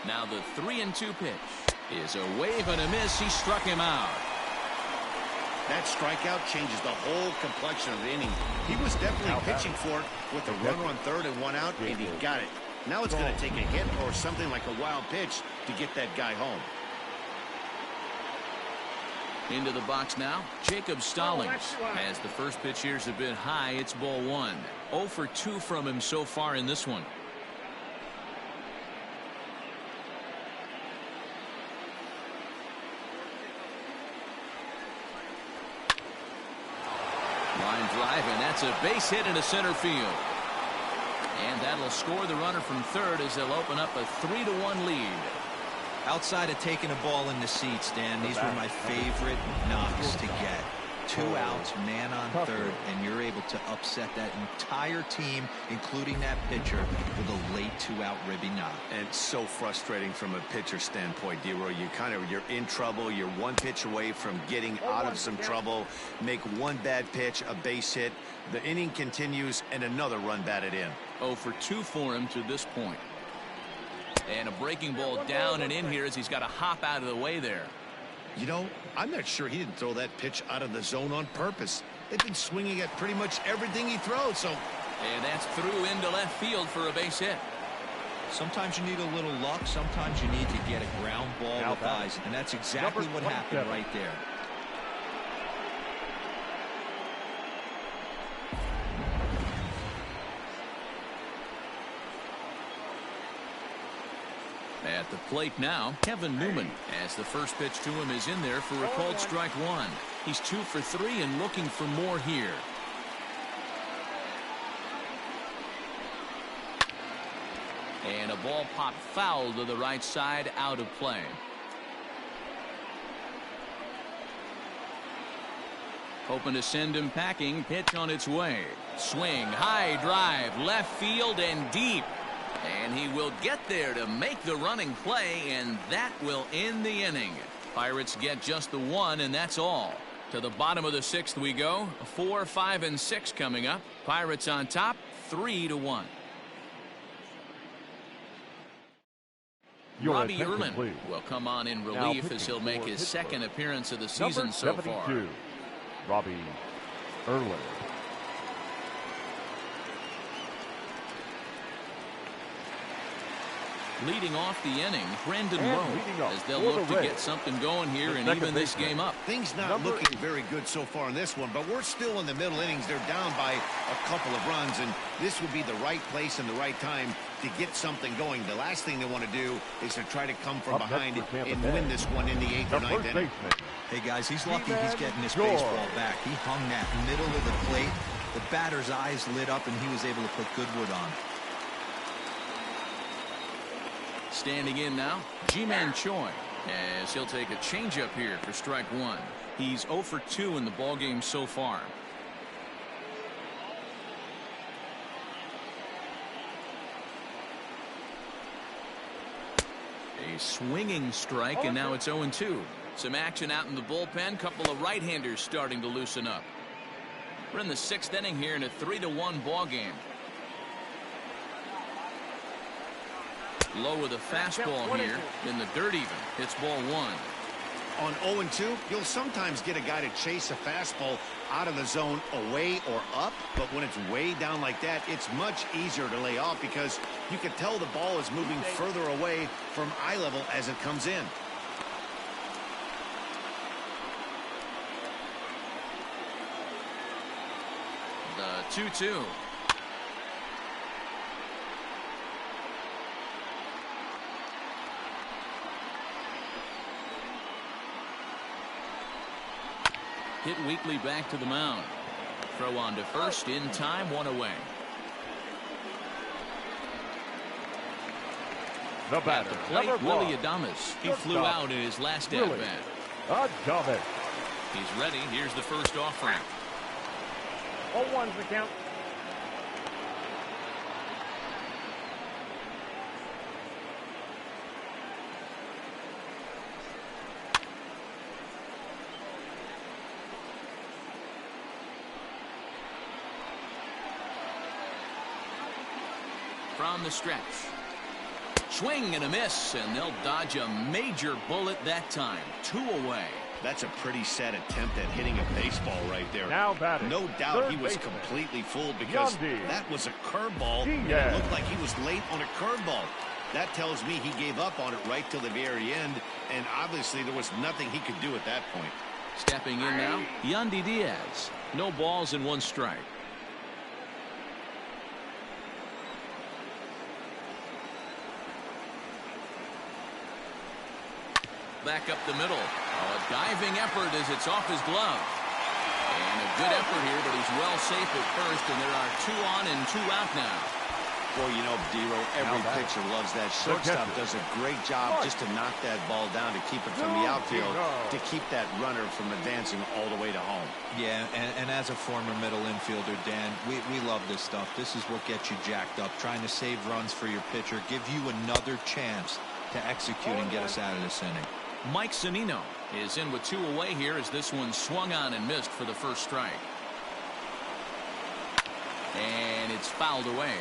Now the 3-2 pitch is a wave and a miss. He struck him out.
That strikeout changes the whole complexion of the inning. He was definitely pitching for it with a runner on third and 1 out, and he got it. Now it's going to take a hit or something like a wild pitch to get that guy home.
Into the box now, Jacob Stallings. As the first pitch here's a bit high, it's ball 1. 0 for 2 from him so far in this one. Line drive, and that's a base hit into center field. And that'll score the runner from third as they'll open up a 3-1 lead.
Outside of taking a ball in the seats, Dan, these were my favorite knocks to get. 2 outs, man on third, and you're able to upset that entire team, including that pitcher, with a late 2-out ribby knock.
And it's so frustrating from a pitcher standpoint, D-Roy. You're in trouble. You're 1 pitch away from getting out of some trouble. Make 1 bad pitch, a base hit. The inning continues, and another run batted in.
0 for 2 for him to this point. And a breaking ball down and in here as he's got to hop out of the way there.
You know, I'm not sure he didn't throw that pitch out of the zone on purpose. They've been swinging at pretty much everything he throws, so.
And that's through into left field for a base hit.
Sometimes you need a little luck. Sometimes you need to get a ground ball
Now
with
batting.
eyes. And that's exactly what happened right there.
At the plate now, Kevin Newman, as the first pitch to him is in there for a called strike one. He's 2 for 3 and looking for more here. And a ball popped foul to the right side, out of play. Hoping to send him packing. Pitch on its way. Swing, high drive, left field and deep. And he will get there to make the running play, and that will end the inning. Pirates get just the one, and that's all. To the bottom of the 6th we go. 4, 5, and 6 coming up. Pirates on top, 3-1. Robbie Erlin will come on in relief as he'll make his second appearance of the season so far.
Robbie Erlin.
Leading off the inning, Brendan Rowe, as they'll look to get something going here and even this game up.
Things not looking very good so far in this one, but we're still in the middle innings. They're down by a couple of runs, and this would be the right place and the right time to get something going. The last thing they want to do is to try to come from behind and win this one in the 8th or 9th inning.
Hey, guys, he's lucky he's getting this baseball back. He hung that middle of the plate. The batter's eyes lit up, and he was able to put good wood on.
Standing in now, Ji-Man Choi, as he'll take a changeup here for strike one. He's 0 for 2 in the ballgame so far. A swinging strike, and now it's 0-2. Some action out in the bullpen. Couple of right-handers starting to loosen up. We're in the 6th inning here in a 3-1 ball game. Low with a fastball here in the dirt even. It's ball one.
On 0-2, you'll sometimes get a guy to chase a fastball out of the zone away or up, but when it's way down like that, it's much easier to lay off because you can tell the ball is moving further away from eye level as it comes in.
The 2-2. Hit weakly back to the mound. Throw on to first in time, 1 away.
The batter,
at the plate, Willie Adames. He flew out in his last at bat.
Adames.
He's ready. Here's the first offering.
0-1's the count.
From the stretch. Swing and a miss, and they'll dodge a major bullet that time. 2 away.
That's a pretty sad attempt at hitting a baseball right there.
Now batting.
No doubt
Third
he was
baseman.
completely fooled because that was a curveball.
Yeah.
It looked like he was late on a curveball. That tells me he gave up on it right till the very end, and obviously there was nothing he could do at that point.
Stepping in now, Yandy Diaz. No balls and 1 strike. Back up the middle. Oh, a diving effort as it's off his glove. And a good effort here, but he's well safe at first, and there are 2 on and 2 out now.
Well, you know, Dero, every pitcher loves that. Shortstop does a great job just to knock that ball down, to keep it from the outfield, to keep that runner from advancing all the way to home.
Yeah, and as a former middle infielder, Dan, we love this stuff. This is what gets you jacked up, trying to save runs for your pitcher, give you another chance to execute and get us out of this inning.
Mike Zunino is in with 2 away here as this one swung on and missed for the first strike. And it's fouled away.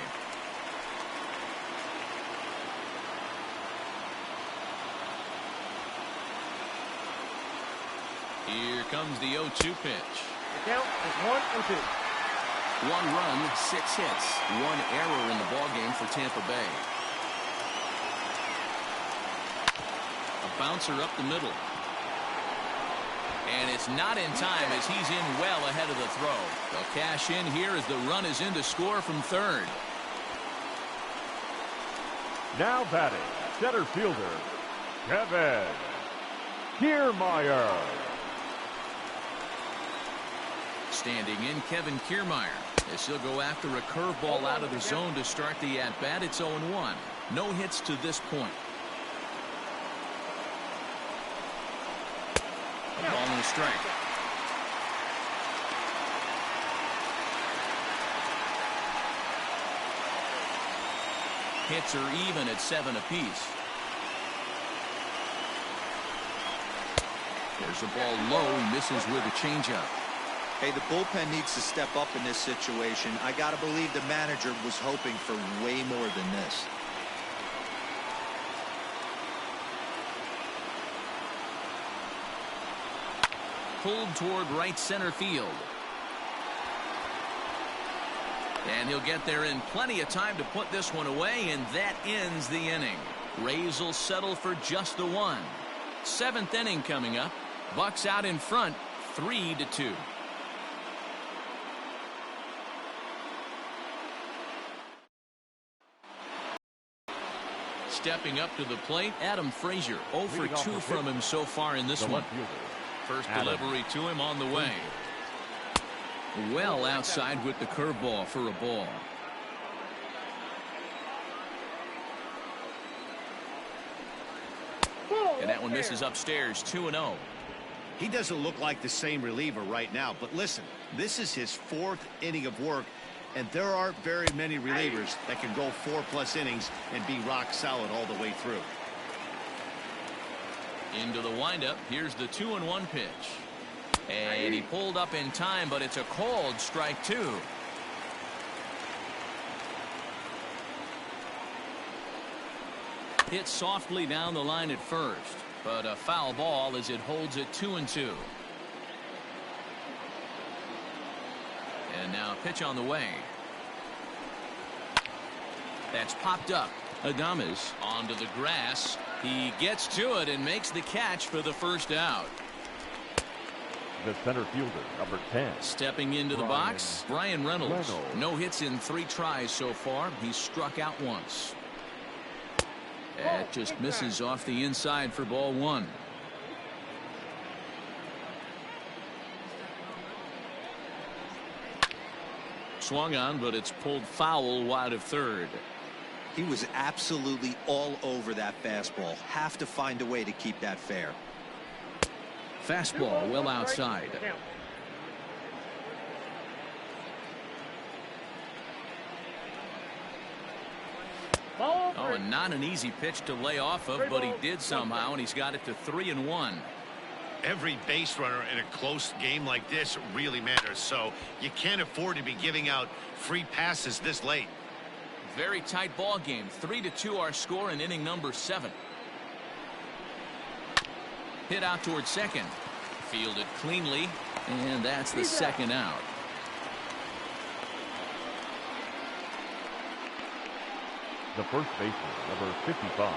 Here comes the 0-2 pitch.
The count is 1-2.
1 run, 6 hits, 1 error in the ballgame for Tampa Bay. bouncer up the middle. And it's not in time as he's in well ahead of the throw. They'll cash in here as the run is in to score from third.
Now batting, center fielder, Kevin Kiermaier.
Standing in, Kevin Kiermaier. As he'll go after a curveball out of the zone to start the at-bat. It's 0-1. No hits to this point. A ball and a strike. Hits are even at 7 apiece. There's a ball low. He misses with a changeup.
Hey, the bullpen needs to step up in this situation. I got to believe the manager was hoping for way more than this.
Pulled toward right center field. And he'll get there in plenty of time to put this one away, and that ends the inning. Rays will settle for just the one. 7th inning coming up. Bucks out in front, 3-2. Stepping up to the plate, Adam Frazier. 0 for 2 from him so far in this one. First delivery to him on the way. Well outside with the curveball for a ball. And that one misses upstairs, 2-0.
He doesn't look like the same reliever right now, but listen, this is his 4th inning of work, and there aren't very many relievers that can go 4+ innings and be rock solid all the way through.
Into the windup. Here's the 2-1 pitch. And he pulled up in time, but it's a called strike 2. Hit softly down the line at first, but a foul ball as it holds it 2-2. And now a pitch on the way. That's popped up. Adames onto the grass. He gets to it and makes the catch for the first out.
The center fielder, number 10.
Stepping into the box, Brian Reynolds. No hits in 3 tries so far. He's struck out once. That just misses off the inside for ball 1. Swung on, but it's pulled foul wide of third.
He was absolutely all over that fastball. Have to find a way to keep that fair.
Fastball well outside. Oh, and not an easy pitch to lay off of, but he did somehow, and he's got it to 3-1.
Every base runner in a close game like this really matters, so you can't afford to be giving out free passes this late.
Very tight ball game. 3-2 our score in inning number 7. Hit out towards second. Fielded cleanly, and that's the second out.
The first baseman, number 55.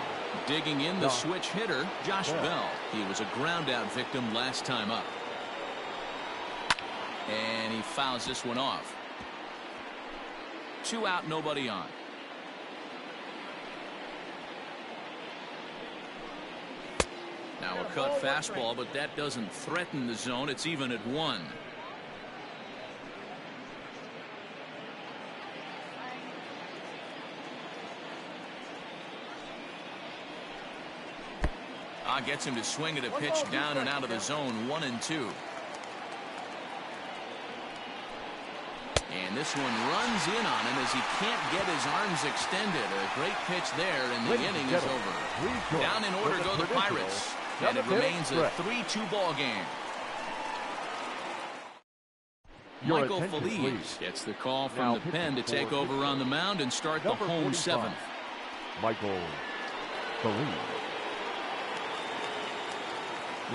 Digging in the switch hitter, Josh Bell. He was a ground out victim last time up. And he fouls this one off. 2 out, nobody on. Now a cut fastball, but that doesn't threaten the zone. It's even at 1. Gets him to swing at a pitch down and out of the zone. 1-2. And this one runs in on him as he can't get his arms extended. A great pitch there, and the inning is over. Down in order go the Pirates, and it remains a 3-2 ball game. Michael Feliz gets the call from the pen to take over on the mound and start the home 7th.
Michael Feliz.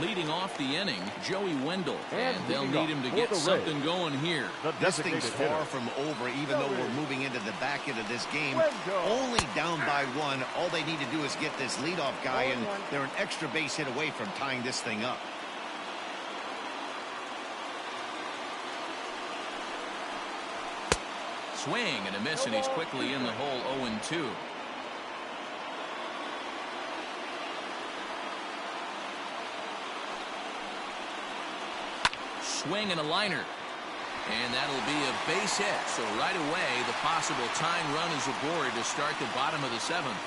Leading off the inning, Joey Wendell, and they'll need him to
for
get
the
something going here.
This thing's far from over, even though we're moving into the back end of this game. Only down by 1. All they need to do is get this leadoff guy, and they're an extra base hit away from tying this thing up.
Swing and a miss, and he's quickly in the hole. 0-2. Swing and a liner. And that'll be a base hit. So right away, the possible tying run is aboard to start the bottom of the 7th.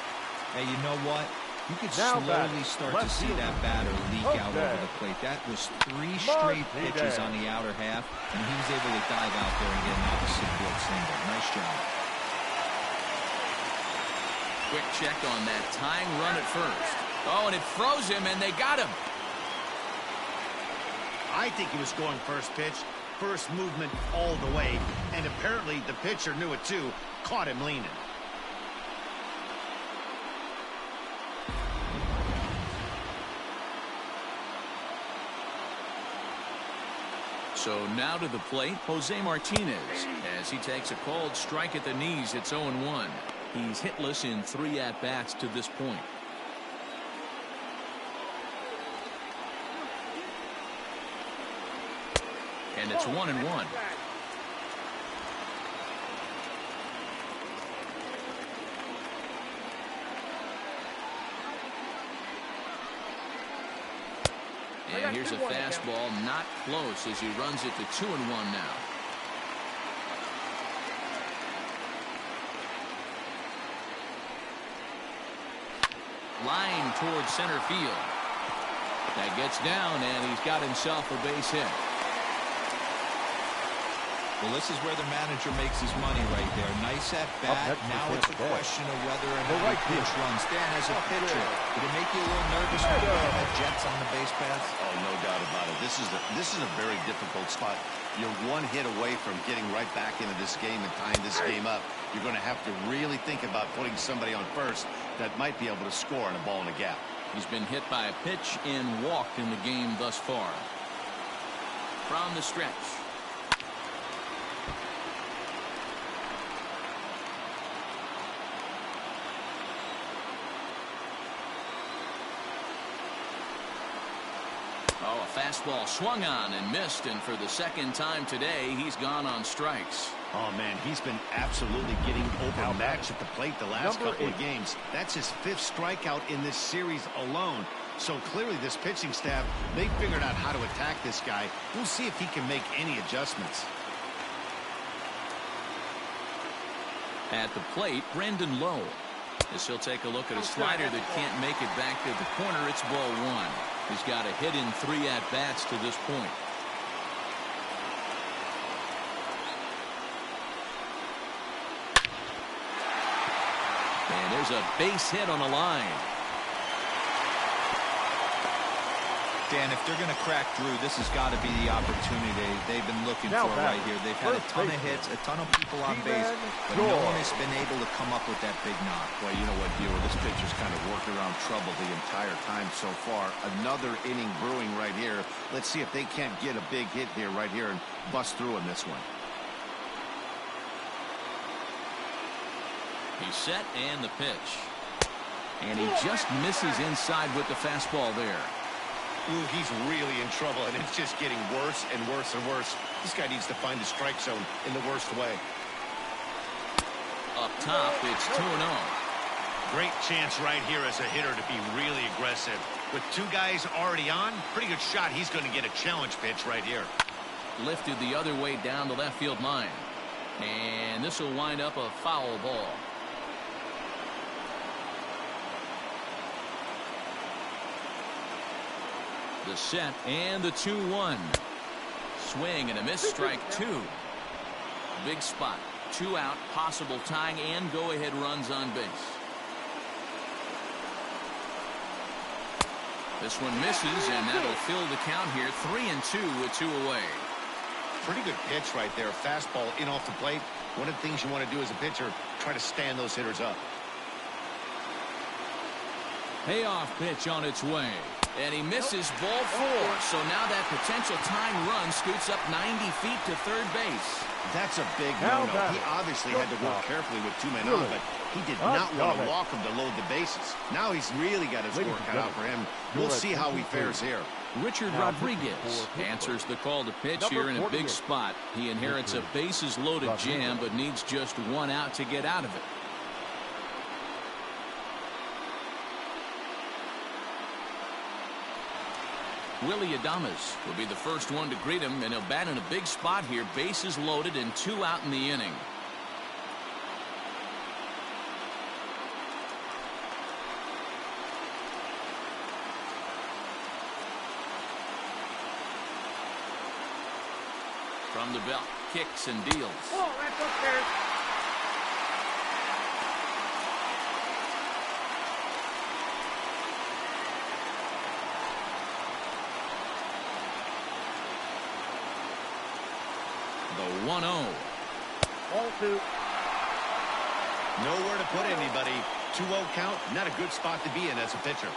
Hey, you know what? You could slowly start to see that batter leak out over the plate. That was 3 straight pitches on the outer half, and he was able to dive out there and get an opposite field single. Nice job.
Quick check on that tying run at first. Oh, and it froze him, and they got him.
I think he was going first pitch, first movement all the way, and apparently the pitcher knew it too, caught him leaning.
So now to the plate, Jose Martinez, as he takes a called strike at the knees. It's 0-1. He's hitless in 3 at-bats to this point. And it's 1-1. And here's a fastball, not close, as he runs it to 2-1 now. Line towards center field. That gets down, and he's got himself a base hit.
Well, this is where the manager makes his money right there. Nice at bat. Now it's a question of whether or not the pitch runs. Dan, as a pitcher, did it make you a little nervous when you had Jets on the base paths?
Oh, no doubt about it. This is a very difficult spot. You're 1 hit away from getting right back into this game and tying this game up. You're going to have to really think about putting somebody on first that might be able to score on a ball in a gap.
He's been hit by a pitch and walked in the game thus far. From the stretch. Oh, a fastball swung on and missed, and for the second time today, he's gone on strikes.
Oh, man, he's been absolutely getting overmatched at the plate the last couple of games. That's his 5th strikeout in this series alone. So clearly this pitching staff, they figured out how to attack this guy. We'll see if he can make any adjustments.
At the plate, Brendan Lowe. As he'll take a look at a slider that can't make it back to the corner, it's ball 1. He's got a hit in 3 at-bats to this point. And there's a base hit on the line.
Dan, if they're going to crack through, this has got to be the opportunity they've been looking for right here. They've had a ton of hits, a ton of people on base, but no one has been able to come up with that big knock.
Well, you know what, Bueller, this pitcher's kind of worked around trouble the entire time so far. Another inning brewing right here. Let's see if they can't get a big hit here right here and bust through in this one.
He's set and the pitch. And he just misses inside with the fastball there.
Ooh, he's really in trouble, and it's just getting worse and worse and worse. This guy needs to find the strike zone in the worst way.
Up top, it's 2-0.
Great chance right here as a hitter to be really aggressive. With 2 guys already on, pretty good shot. He's going to get a challenge pitch right here.
Lifted the other way down the left field line. And this will wind up a foul ball. The set and the 2-1. Swing and a miss, strike 2. Big spot. 2 out, possible tying and go-ahead runs on base. This one misses, and that'll fill the count here. 3-2 with 2 away.
Pretty good pitch right there. Fastball in off the plate. One of the things you want to do as a pitcher, try to stand those hitters up.
Payoff pitch on its way. And he misses ball 4. So now that potential tying run scoots up 90 feet to third base.
That's a big no-no. He obviously had to work carefully with 2 men on, but he did not want to walk him to load the bases. Now he's really got his score cut out for him. We'll see how he fares here.
Richard Rodriguez answers the call to pitch here in a big spot. He inherits a bases-loaded jam, but needs just 1 out to get out of it. Willie Adames will be the first one to greet him, and he'll bat in a big spot here. Bases loaded and 2 out in the inning. From the belt, kicks and deals.
Oh, that's upstairs.
The 1-0.
Ball 2.
Nowhere to put anybody. 2-0 count, not a good spot to be in as a pitcher.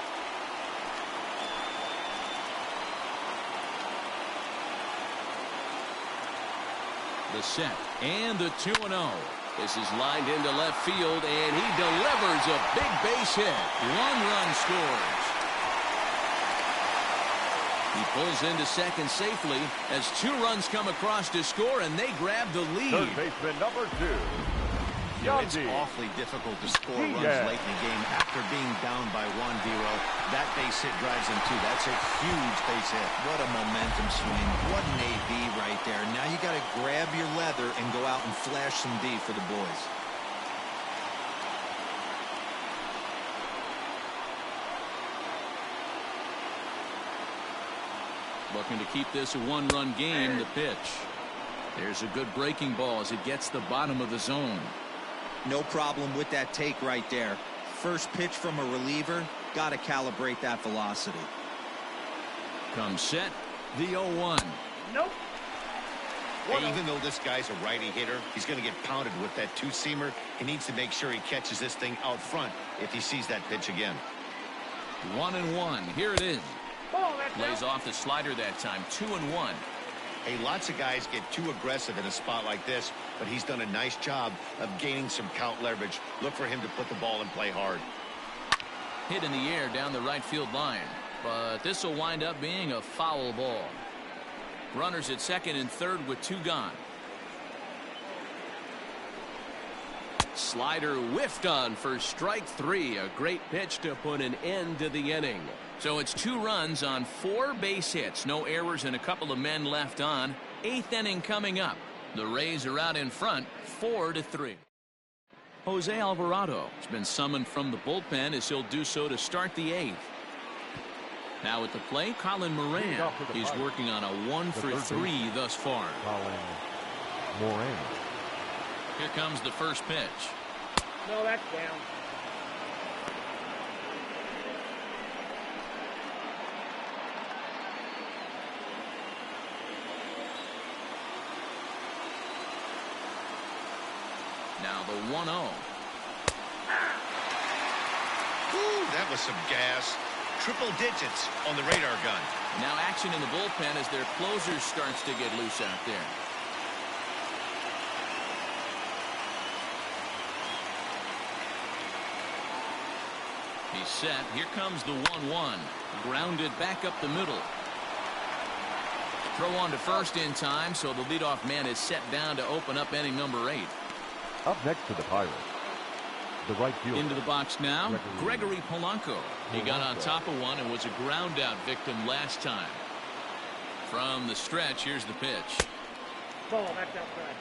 The set and the 2-0. This is lined into left field, and he delivers a big base hit. 1 run scores. He pulls into second safely as 2 runs come across to score, and they grab the lead.
Third baseman number 2.
It's awfully difficult to score runs late in the game after being down by 1-0. That base hit drives in 2. That's a huge base hit.
What a momentum swing. What an AB right there. Now you got to grab your leather and go out and flash some D for the boys.
Looking to keep this a 1-run game. The pitch. There's a good breaking ball as it gets the bottom of the zone.
No problem with that take right there. First pitch from a reliever, got to calibrate that velocity.
Comes set, the 0-1.
Nope.
Hey, even though this guy's a righty hitter, he's going to get pounded with that 2-seamer. He needs to make sure he catches this thing out front if he sees that pitch again.
1-1. Here it is.
Oh, that's
Lays off the slider that time. 2-1.
Hey, lots of guys get too aggressive in a spot like this, but he's done a nice job of gaining some count leverage. Look for him to put the ball and play hard.
Hit in the air down the right field line, but this will wind up being a foul ball. Runners at second and third with 2 gone. Slider whiffed on for strike 3. A great pitch to put an end to the inning. So it's 2 runs on 4 base hits. No errors and a couple of men left on. 8th inning coming up. The Rays are out in front 4-3. Jose Alvarado has been summoned from the bullpen as he'll do so to start the 8th. Now at the plate, Colin Moran. He's working on a 1-for-3 thus far.
Colin Moran.
Here comes the first pitch.
No, that's down.
Now the 1-0.
Ooh, that was some gas. Triple digits on the radar gun.
Now action in the bullpen as their closer starts to get loose out there. He's set. Here comes the 1-1. Grounded back up the middle. Throw on to first in time, so the leadoff man is set down to open up inning number 8.
Up next to the Pirates, the right fielder.
Into the box now, Gregory Polanco. He got on top of one and was a ground out victim last time. From the stretch, here's the pitch.
Ball, that's outside.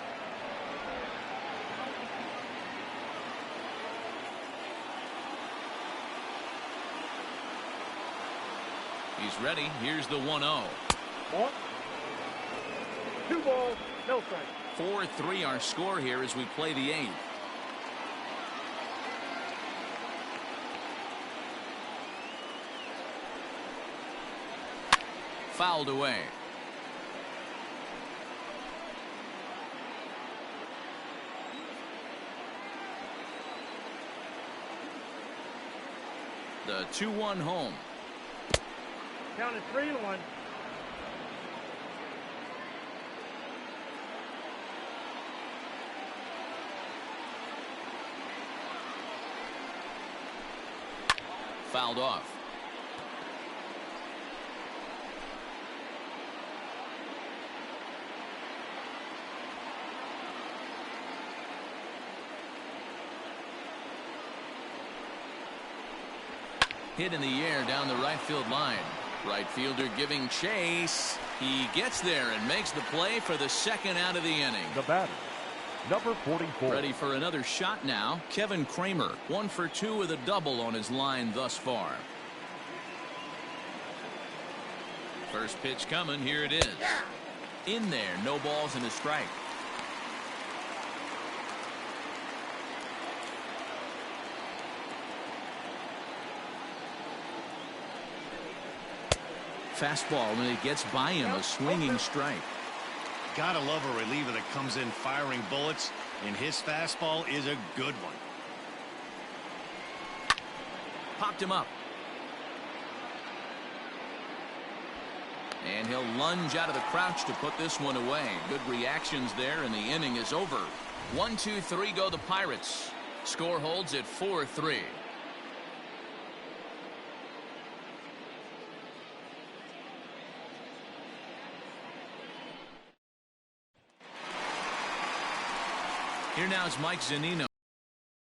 He's ready. Here's the 1-0.
1, 2 balls, no strike.
4-3 our score here as we play the 8th. Fouled away. The 2-1 home.
Counted 3-1.
Fouled off. Hit in the air down the right field line. Right fielder giving chase. He gets there and makes the play for the second out of the inning.
The batter, number 44.
Ready for another shot now. Kevin Kramer, 1 for 2 with a double on his line thus far. First pitch coming. Here it is. In there. No balls and a strike. Fastball, when it gets by him, a swinging strike.
Gotta love a reliever that comes in firing bullets, and his fastball is a good one.
Popped him up. And he'll lunge out of the crouch to put this one away. Good reactions there, and the inning is over. 1-2-3 go the Pirates. Score holds at 4-3. Here now is Mike Zunino.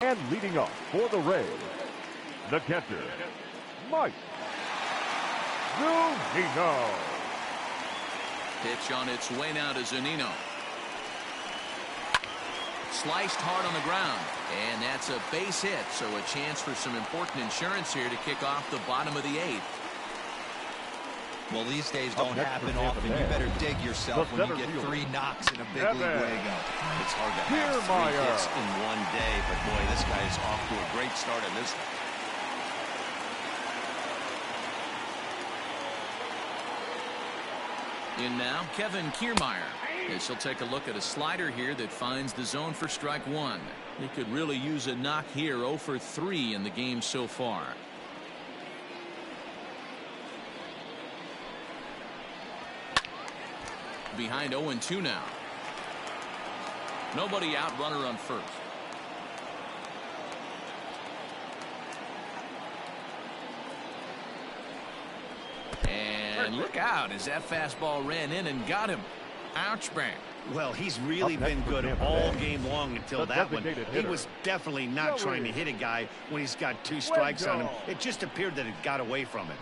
And leading off for the Rays, the catcher, Mike Zunino.
Pitch on its way now to Zunino. Sliced hard on the ground. And that's a base hit, so a chance for some important insurance here to kick off the bottom of the 8th.
Well, these days don't happen often. You better dig yourself when you get 3 knocks in a big league way go.
It's hard to have 3 hits in one day, but boy, this guy is off to a great start in this one.
In now, Kevin Kiermaier. As he'll take a look at a slider here that finds the zone for strike 1. He could really use a knock here. 0 for 3 in the game so far. Behind 0-2 now. Nobody out, runner on first. And look out as that fastball ran in and got him. Ouch, bang.
Well, he's really been good all game long until that one. He was definitely not trying to hit a guy when he's got 2 strikes on him. It just appeared that it got away from him.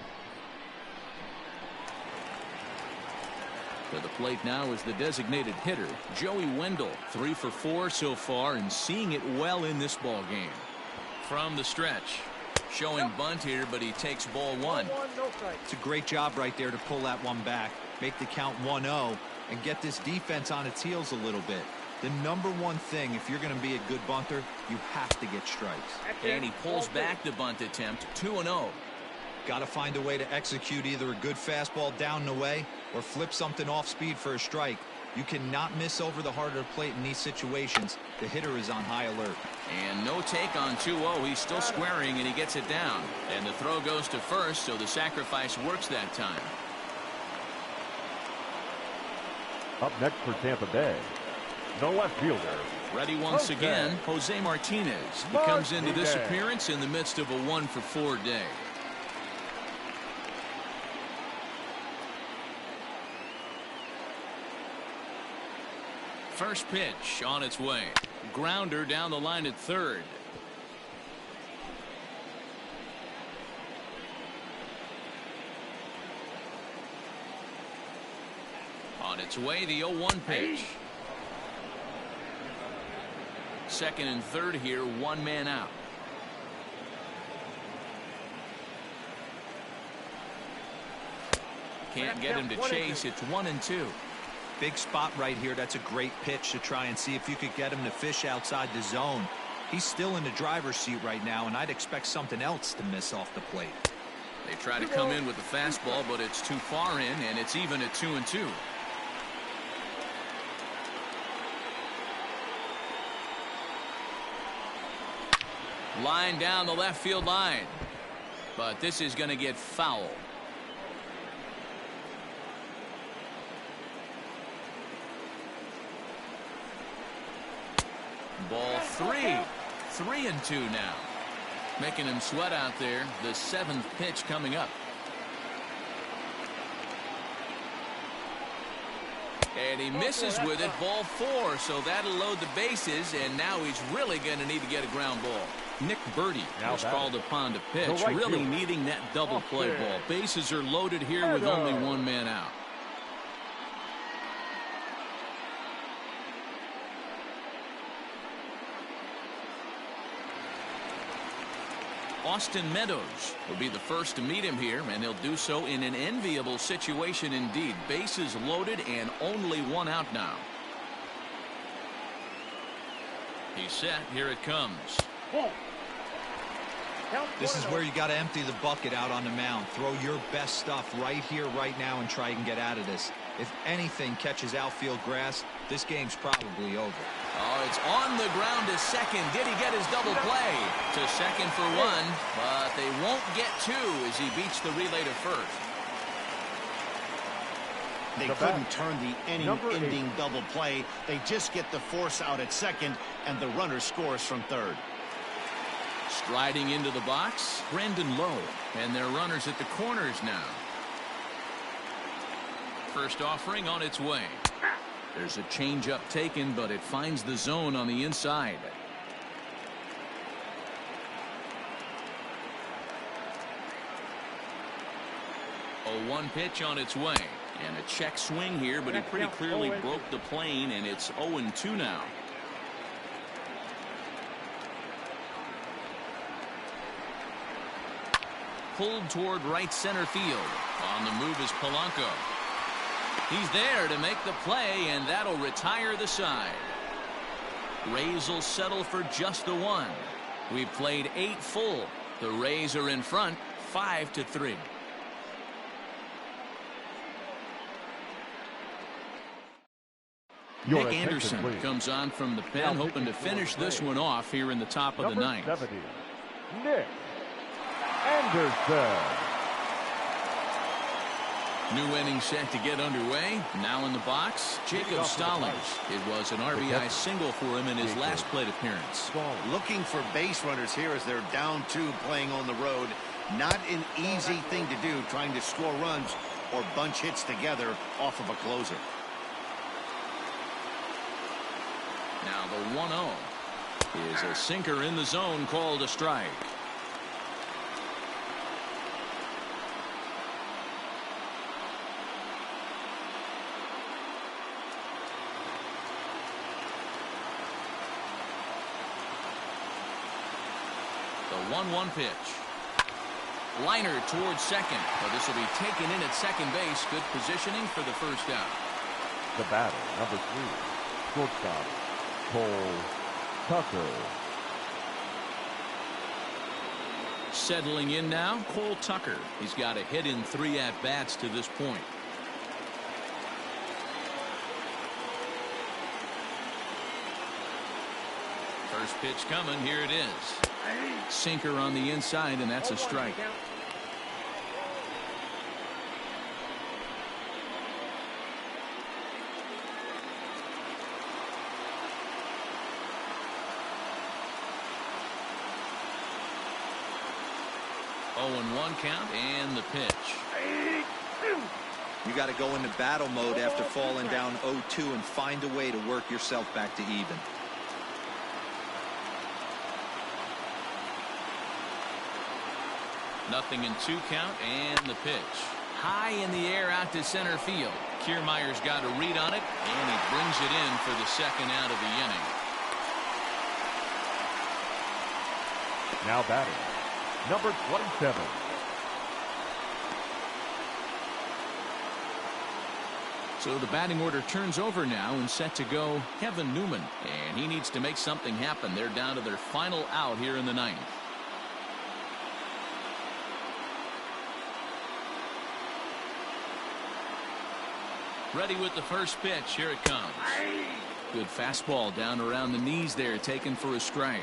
To the plate now is the designated hitter, Joey Wendell. 3 for 4 so far and seeing it well in this ball game. From the stretch. Showing bunt here, but he takes ball 1.
It's a great job right there to pull that one back. Make the count 1-0 and get this defense on its heels a little bit. The number one thing, if you're going to be a good bunter, you have to get strikes.
And he pulls back the bunt attempt. 2-0.
Got to find a way to execute either a good fastball down and away or flip something off speed for a strike. You cannot miss over the heart of the plate in these situations. The hitter is on high alert.
And no take on 2-0. He's still squaring, and he gets it down. And the throw goes to first, so the sacrifice works that time.
Up next for Tampa Bay, the left fielder.
Ready once again, Jose Martinez. He comes into this appearance in the midst of a 1 for 4 day. First pitch on its way. Grounder down the line at third. On its way, the 0-1 pitch. Second and third here, 1 man out. Can't get him to chase. It's 1-2.
Big spot right here. That's a great pitch to try and see if you could get him to fish outside the zone. He's still in the driver's seat right now, and I'd expect something else to miss off the plate.
They try to come in with the fastball, but it's too far in, and it's even at 2-2. Line down the left field line. But this is going to get foul. Ball 3. 3-2 now. Making him sweat out there. The 7th pitch coming up. And he misses with it. Ball 4. So that'll load the bases. And now he's really going to need to get a ground ball. Nick Birdie was called upon to pitch, really needing that double play ball. Bases are loaded here with only one man out. Austin Meadows will be the first to meet him here, and he'll do so in an enviable situation indeed. Bases loaded and only one out now. He's set. Here it comes.
This is where you got to empty the bucket out on the mound. Throw your best stuff right here, right now, and try and get out of this. If anything catches outfield grass, this game's probably over.
Oh, it's on the ground to second. Did he get his double play? To second for one, but they won't get two as he beats the relay to first.
They couldn't turn the inning-ending double play. They just get the force out at second, and the runner scores from third.
Striding into the box, Brandon Lowe, and their runners at the corners now. First offering on its way. There's a changeup taken, but it finds the zone on the inside. A 1 pitch on its way. And a check swing here, but he pretty clearly broke the plane, and it's 0-2 now. Pulled toward right center field. On the move is Polanco. He's there to make the play, and that'll retire the side. Rays will settle for just the 1. We've played 8 full. The Rays are in front, 5-3. Nick Anderson comes on from the pen, hoping to finish this one off here in the top of the 9th.
70, Nick Anderson.
New inning set to get underway. Now in the box, Jacob Stallings. It was an RBI single for him in his last plate appearance.
Looking for base runners here as they're down 2 playing on the road. Not an easy thing to do, trying to score runs or bunch hits together off of a closer.
Now the 1-0 is a sinker in the zone, called a strike. The 1-1 pitch. Liner towards second, but this will be taken in at second base. Good positioning for the first out.
The batter, number 3, shortstop, Cole Tucker.
Settling in now, Cole Tucker. He's got a hit in 3 at-bats to this point. First pitch coming. Here it is. Sinker on the inside, and that's a strike. And 1 count, and the pitch.
You got to go into battle mode after falling down 0-2 and find a way to work yourself back to even.
Nothing in 2 count, and the pitch. High in the air out to center field. Kiermaier's got a read on it, and he brings it in for the second out of the inning.
Now batting, number 27.
So the batting order turns over now and set to go Kevin Newman. And he needs to make something happen. They're down to their final out here in the 9th. Ready with the first pitch. Here it comes. Good fastball down around the knees there, taken for a strike.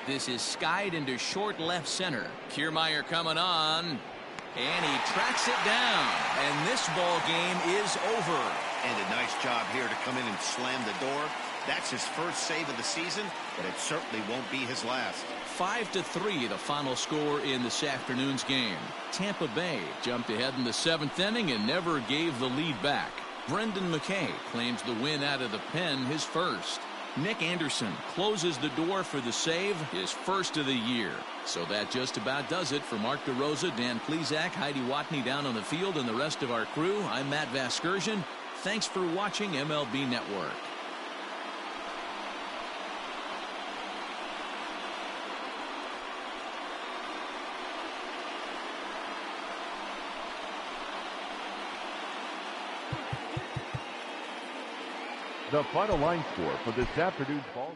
This is skied into short left center. Kiermaier coming on. And he tracks it down. And this ball game is over.
And a nice job here to come in and slam the door. That's his first save of the season, but it certainly won't be his last.
5-3 the final score in this afternoon's game. Tampa Bay jumped ahead in the 7th inning and never gave the lead back. Brendan McKay claims the win out of the pen, his first. Nick Anderson closes the door for the save, his first of the year. So that just about does it for Mark DeRosa, Dan Plesac, Heidi Watney down on the field, and the rest of our crew. I'm Matt Vasgersian. Thanks for watching MLB Network.
The final line score for this afternoon's ball.